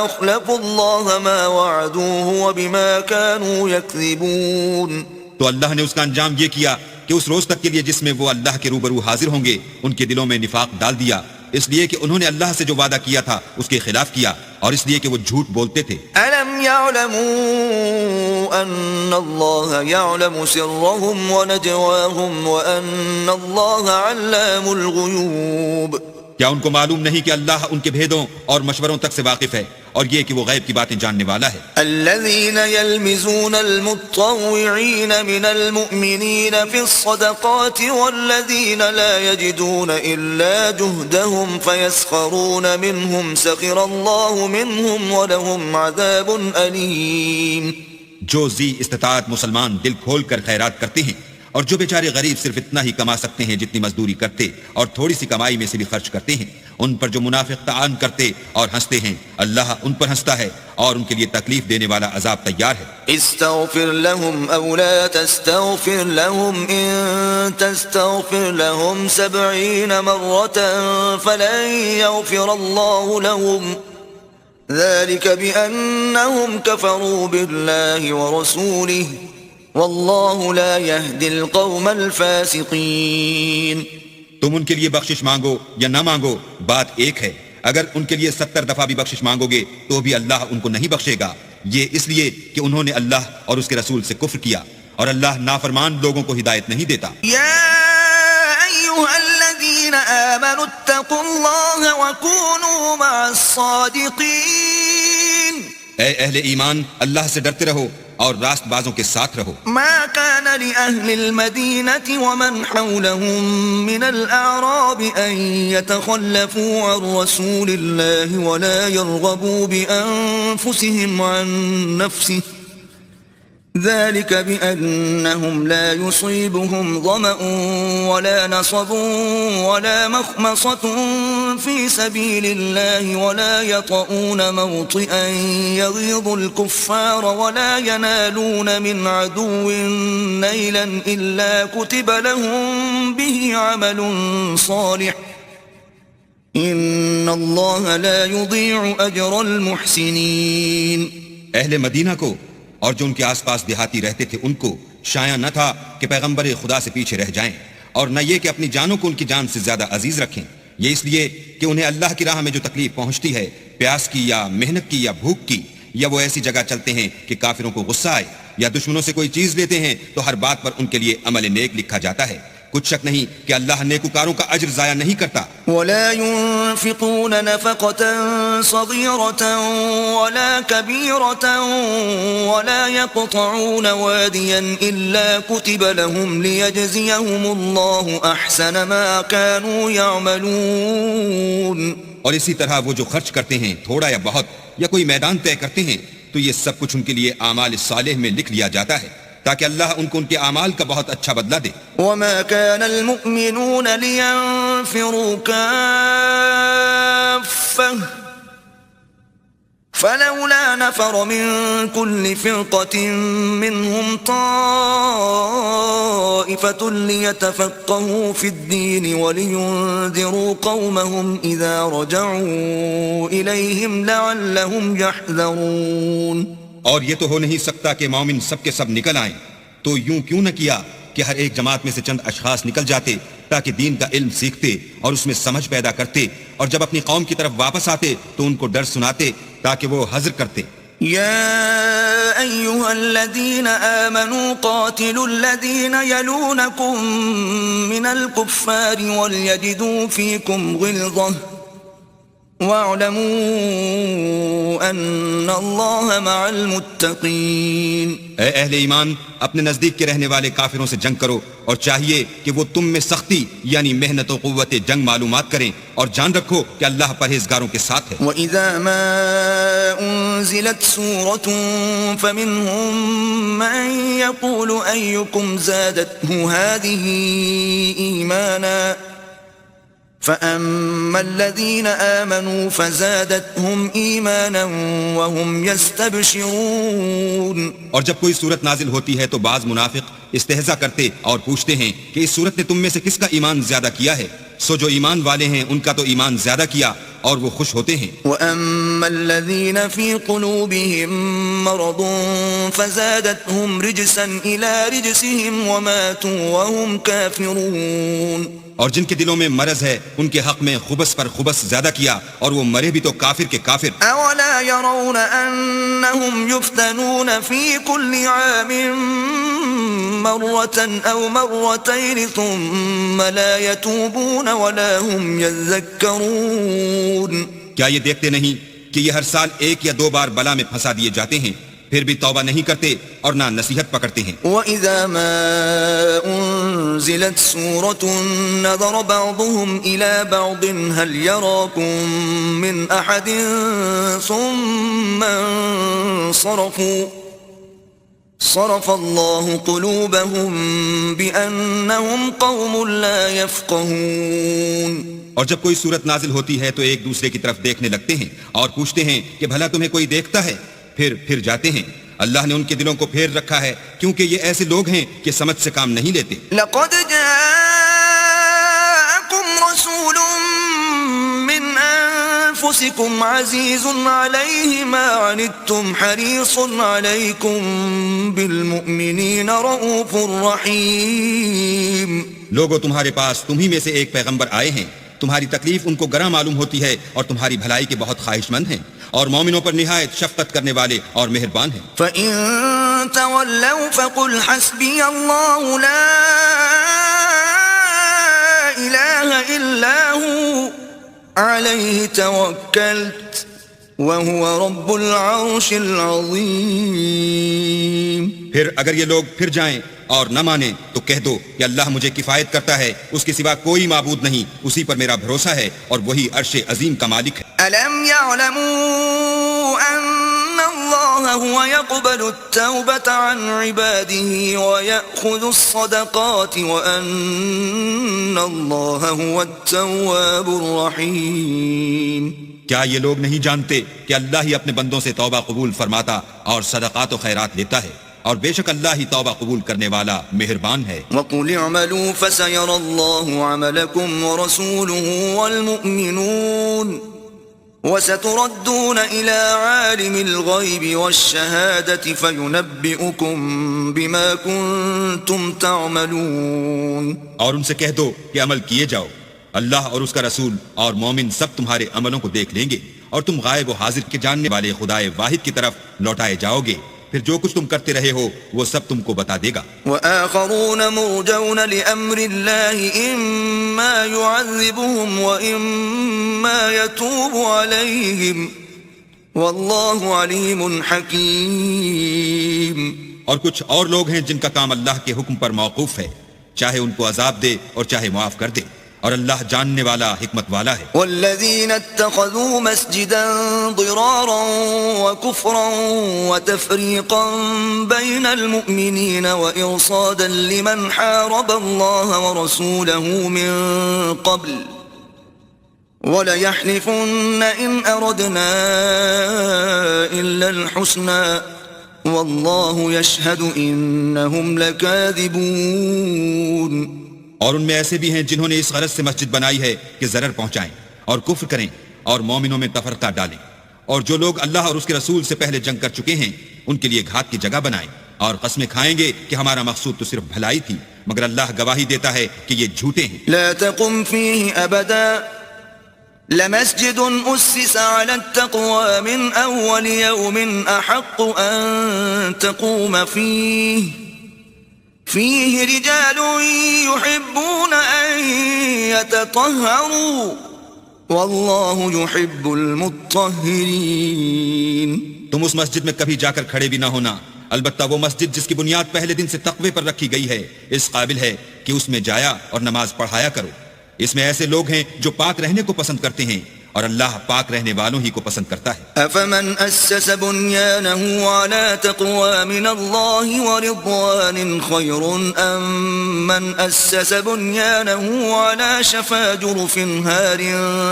أخلفوا الله ما وعدوه وبما كانوا يكذبون. تو اللہ نے اس کا انجام یہ کیا کہ اس روز تک کے لیے جس میں وہ اللہ کے روبرو حاضر ہوں گے ان کے دلوں میں نفاق ڈال دیا، اس لیے کہ انہوں نے اللہ سے جو وعدہ کیا تھا اس کے خلاف کیا، اور اس لیے کہ وہ جھوٹ بولتے تھے. أَلَمْ يَعْلَمُوا أَنَّ اللَّهَ يَعْلَمُ سِرَّهُمْ وَنَجْوَاهُمْ وَأَنَّ اللَّهَ عَلَّامُ الْغُيُوبِ. کیا ان کو معلوم نہیں کہ اللہ ان کے بھیدوں اور مشوروں تک سے واقف ہے، اور یہ کہ وہ غیب کی باتیں جاننے والا ہے. الذين يلمزون المتطوعين من المؤمنين في الصدقات والذين لا يجدون إلا جهدهم فيسخرون منهم سخر الله منهم ولهم عذاب أليم. جو ذی استطاعت مسلمان دل کھول کر خیرات کرتے ہیں، اور جو بیچارے غریب صرف اتنا ہی کما سکتے ہیں جتنی مزدوری کرتے اور تھوڑی سی کمائی میں سے بھی خرچ کرتے ہیں، ان پر جو منافق طعن کرتے اور ہنستے ہیں، اللہ ان پر ہنستا ہے اور ان کے لیے تکلیف دینے والا عذاب تیار ہے۔ استغفر لهم او لا تستغفر لهم ان تستغفر لهم 70 مرة فلن يغفر الله لهم ذلك بأنهم كفروا بالله ورسوله والله لا يهدي القوم الفاسقين۔ تم ان کے لیے بخشش مانگو یا نہ مانگو، بات ایک ہے، اگر ان کے لیے 70 دفعہ بھی بخشش مانگو گے تو بھی اللہ ان کو نہیں بخشے گا، یہ اس لیے کہ انہوں نے اللہ اور اس کے رسول سے کفر کیا، اور اللہ نافرمان لوگوں کو ہدایت نہیں دیتا۔ یا ایھا الذین آمنوا اتقوا اللہ وکونوا مع الصادقین۔ اے اہل ایمان، اللہ سے ڈرتے رہو اور راست بازوں کے ساتھ رہو۔ ما كان لأهل المدينة ومن حولهم من الأعراب أن يتخلفوا عن رسول الله ولا يرغبوا بأنفسهم عن نفسه ذلك بأنهم لا يصيبهم ظمأ ولا نصب ولا مخمصة في سبيل الله ولا يطؤون موطئا يغيظ الكفار ولا ينالون من عدو نيلا إلا كتب لهم به عمل صالح إن الله لا يضيع أجر المحسنين۔ اہل مدینہ کو اور جو ان کے آس پاس دیہاتی رہتے تھے ان کو شایع نہ تھا کہ پیغمبر خدا سے پیچھے رہ جائیں، اور نہ یہ کہ اپنی جانوں کو ان کی جان سے زیادہ عزیز رکھیں، یہ اس لیے کہ انہیں اللہ کی راہ میں جو تکلیف پہنچتی ہے، پیاس کی یا محنت کی یا بھوک کی، یا وہ ایسی جگہ چلتے ہیں کہ کافروں کو غصہ آئے، یا دشمنوں سے کوئی چیز لیتے ہیں تو ہر بات پر ان کے لیے عمل نیک لکھا جاتا ہے، کچھ شک نہیں کہ اللہ نیکوکاروں کا اجر ضائع نہیں کرتا۔ ولا ينفقون نفقة صغيرة ولا كبيرة ولا يقطعون واديا إلا كتب لهم ليجزيهم الله أحسن ما كانوا يعملون۔ اور اسی طرح وہ جو خرچ کرتے ہیں تھوڑا یا بہت، یا کوئی میدان طے کرتے ہیں، تو یہ سب کچھ ان کے لیے اعمال صالح میں لکھ لیا جاتا ہے تاکہ اللہ ان کو ان کے اعمال کا بہت اچھا بدلہ دے۔ وما كان المؤمنون لينفروا كافة فلولا نفر من كل فرقة منهم طائفة ليتفقهوا في الدين ولينذروا قومهم إذا رجعوا إليهم لعلهم يحذرون۔ اور یہ تو ہو نہیں سکتا کہ مومن سب کے سب نکل آئیں، تو یوں کیوں نہ کیا کہ ہر ایک جماعت میں سے چند اشخاص نکل جاتے تاکہ دین کا علم سیکھتے اور اس میں سمجھ پیدا کرتے، اور جب اپنی قوم کی طرف واپس آتے تو ان کو ڈر سناتے تاکہ وہ حذر کرتے۔ يا أيها الذين آمنوا قاتلوا الذين يلونكم من الكفار وليجدوا فيكم غلظة واعلموا ان اللہ مع المتقین۔ اے اہل ایمان، اپنے نزدیک کے رہنے والے کافروں سے جنگ کرو، اور چاہیے کہ وہ تم میں سختی یعنی محنت و قوت جنگ معلومات کریں، اور جان رکھو کہ اللہ پرہیزگاروں کے ساتھ ہے۔ وَإِذَا مَا أُنزِلَتْ سُورَةٌ فَمِنْهُمْ مَنْ يَقُولُ أَيُّكُمْ زَادَتْهُ هَذِهِ إِيمَانًا فَأَمَّا الَّذِينَ آمَنُوا فَزَادَتْهُمْ إِيمَانًا وَهُمْ يَسْتَبْشِرُونَ۔ اور جب کوئی صورت نازل ہوتی ہے تو بعض منافق استہزاء کرتے اور پوچھتے ہیں کہ اس صورت نے تم میں سے کس کا ایمان زیادہ کیا ہے، سو جو ایمان والے ہیں ان کا تو ایمان زیادہ کیا، اور وہ خوش ہوتے ہیں۔ وَأَمَّا الَّذِينَ فِي قُلُوبِهِم مَّرَضٌ فَزَادَتْهُمْ رِجْسًا إِلَى رِجْسِهِمْ وَمَاتُوا وَهُمْ كَافِرُونَ۔ اور جن کے دلوں میں مرض ہے ان کے حق میں خبث پر خبث زیادہ کیا، اور وہ مرے بھی تو کافر کے کافر۔ أَوَلَا يَرَوْنَ أَنَّهُمْ يُفْتَنُونَ فِي كُلِّ عَامٍ مَّرَّةً أَوْ مَرَّتَيْنِ ثُمَّ لَا يَتُوبُونَ وَلَا هُمْ يَذَّكَّرُونَ۔ کیا یہ دیکھتے نہیں کہ یہ ہر سال ایک یا دو بار بلا میں پھنسا دیے جاتے ہیں، پھر بھی توبہ نہیں کرتے اور نہ نصیحت پکڑتے ہیں۔ وَإِذَا مَا أُنزِلَتْ سُورَةٌ نَظَرَ بَعْضُهُمْ إِلَى بَعْضٍ هَلْ يَرَاكُمْ مِنْ أَحَدٍ ثُمَّ انصَرَفُوا صرف الله قلوبهم بأنهم قوم لا يفقهون. اور جب کوئی صورت نازل ہوتی ہے تو ایک دوسرے کی طرف دیکھنے لگتے ہیں اور پوچھتے ہیں کہ بھلا تمہیں کوئی دیکھتا ہے؟ پھر جاتے ہیں. اللہ نے ان کے دلوں کو پھیر رکھا ہے کیونکہ یہ ایسے لوگ ہیں کہ سمجھ سے کام نہیں لیتے. لقد جاءكم رسول من أنفسكم عزيز عليه ما عنتم حريص عليكم بالمؤمنين رؤوف رحيم. لوگوں تمہارے پاس تمہی میں سے ایک پیغمبر آئے ہیں، تمہاری تکلیف ان کو گراں معلوم ہوتی ہے اور تمہاری بھلائی کے بہت خواہش مند ہیں اور مومنوں پر نہایت شفقت کرنے والے اور مہربان ہیں. فَإِن تَوَلَّوْا فَقُلْ حَسْبِيَ اللَّهُ لَا إِلَٰهَ إِلَّا هُوَ عَلَيْهِ تَوَكَّلْتُ وَهُوَ رَبُّ الْعَرْشِ الْعَظِيمِ. پھر اگر یہ لوگ پھر جائیں اور نہ مانیں تو کہہ دو کہ اللہ مجھے کفایت کرتا ہے، اس کے سوا کوئی معبود نہیں، اسی پر میرا بھروسہ ہے اور وہی عرش عظیم کا مالک ہے. أَلَمْ يَعْلَمُوا أَنَّ اللَّهَ هُوَ يَقْبَلُ التَّوْبَةَ عَنْ عِبَادِهِ وَيَأْخُذُ الصَّدَقَاتِ وَأَنَّ اللَّهَ هُوَ التَّوَّابُ الرَّحِيمُ. کیا یہ لوگ نہیں جانتے کہ اللہ ہی اپنے بندوں سے توبہ قبول فرماتا اور صدقات و خیرات لیتا ہے، اور بے شک اللہ ہی توبہ قبول کرنے والا مہربان ہے. وَقُلِ اعْمَلُوا فَسَيَرَى اللَّهُ عَمَلَكُمْ وَرَسُولُهُ وَالْمُؤْمِنُونَ وَسَتُرَدُّونَ إِلَى عَالِمِ الْغَيْبِ وَالشَّهَادَةِ فَيُنَبِّئُكُم بِمَا كُنتُمْ تَعْمَلُونَ. اور ان سے کہہ دو کہ عمل کیے جاؤ، اللہ اور اس کا رسول اور مومن سب تمہارے عملوں کو دیکھ لیں گے اور تم غائب و حاضر کے جاننے والے خدائے واحد کی طرف لوٹائے جاؤ گے، پھر جو کچھ تم کرتے رہے ہو وہ سب تم کو بتا دے گا. وَآخَرُونَ مُرْجَوْنَ لِأَمْرِ اللَّهِ إِمَّا يُعَذِّبُهُمْ وَإِمَّا يَتُوبُ عَلَيْهِمْ وَاللَّهُ عَلِيمٌ حَكِيمٌ. اور کچھ اور لوگ ہیں جن کا کام اللہ کے حکم پر موقوف ہے، چاہے ان کو عذاب دے اور چاہے معاف کر دے، اور اللہ جاننے والا حکمت والا ہے. والذین اتخذوا مسجدا ضرارا وكفرا وتفریقا بین المؤمنین وإرصادا لمن حارب اللہ ورسوله من قبل وليحلفن إن أردنا إلا الحسنى والله يشهد إنهم لكاذبون. اور ان میں ایسے بھی ہیں جنہوں نے اس غرض سے مسجد بنائی ہے کہ ضرر پہنچائیں اور کفر کریں اور مومنوں میں تفرقہ ڈالیں، اور جو لوگ اللہ اور اس کے رسول سے پہلے جنگ کر چکے ہیں ان کے لیے گھات کی جگہ بنائیں اور قسمیں کھائیں گے کہ ہمارا مقصود تو صرف بھلائی تھی، مگر اللہ گواہی دیتا ہے کہ یہ جھوٹے ہیں. لا تقم فيه أبدا لمسجد أسس على التقوى من أول يوم أحق أن تقوم فيه رجال يحبون أن يتطهروا والله يحب المطهرين. تم اس مسجد میں کبھی جا کر کھڑے بھی نہ ہونا، البتہ وہ مسجد جس کی بنیاد پہلے دن سے تقوی پر رکھی گئی ہے اس قابل ہے کہ اس میں جایا اور نماز پڑھایا کرو. اس میں ایسے لوگ ہیں جو پاک رہنے کو پسند کرتے ہیں اور اللہ پاک رہنے والوں ہی کو پسند کرتا ہے. أفمن أسس بنيانه على تقوى من الله ورضوان خير أم من أسس بنيانه على شفا جرف هار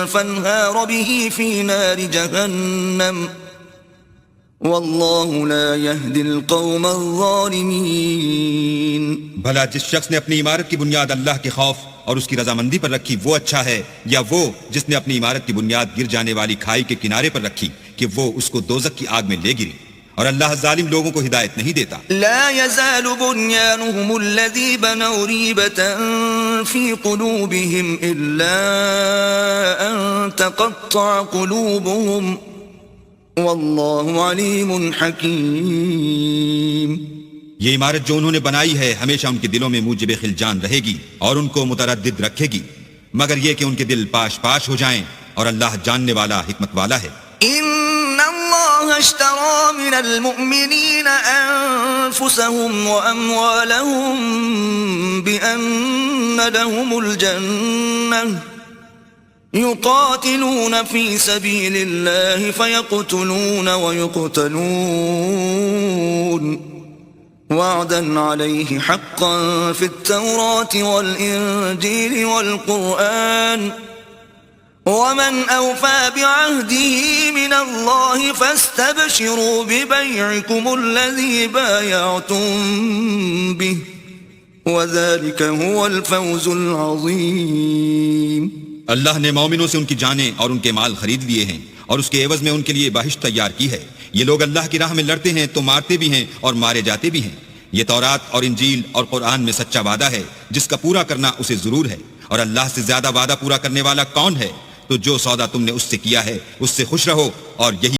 فانهار به في نار جهنم والله لا يهدي القوم الظالمين. بھلا جس شخص نے اپنی عمارت کی بنیاد اللہ کے خوف اور اس کی رضامندی پر رکھی وہ اچھا ہے، یا وہ جس نے اپنی عمارت کی بنیاد گر جانے والی کھائی کے کنارے پر رکھی کہ وہ اس کو دوزخ کی آگ میں لے گری؟ اور اللہ ظالم لوگوں کو ہدایت نہیں دیتا. لا يزال بنيانهم الذي بنوا ريبة في قلوبهم إلا أن تقطع قلوبهم والله عليم حكيم. یہ عمارت جو انہوں نے بنائی ہے ہمیشہ ان کے دلوں میں موجب خلجان رہے گی اور ان کو متردد رکھے گی، مگر یہ کہ ان کے دل پاش پاش ہو جائیں، اور اللہ جاننے والا حکمت والا ہے. ان اللہ اشترى من المؤمنین انفسهم واموالهم بان لهم الجنة يقاتلون في سبيل الله فيقتلون ويقتلون وعدا عليه حقا في التوراة والإنجيل والقرآن ومن أوفى بعهده من الله فاستبشروا ببيعكم الذي بايعتم به وذلك هو الفوز العظيم. اللہ نے مومنوں سے ان کی جانیں اور ان کے مال خرید لیے ہیں اور اس کے عوض میں ان کے لیے بہشت تیار کی ہے. یہ لوگ اللہ کی راہ میں لڑتے ہیں تو مارتے بھی ہیں اور مارے جاتے بھی ہیں. یہ تورات اور انجیل اور قرآن میں سچا وعدہ ہے جس کا پورا کرنا اسے ضرور ہے, اور اللہ سے زیادہ وعدہ پورا کرنے والا کون ہے؟ تو جو سودا تم نے اس سے کیا ہے اس سے خوش رہو, اور یہی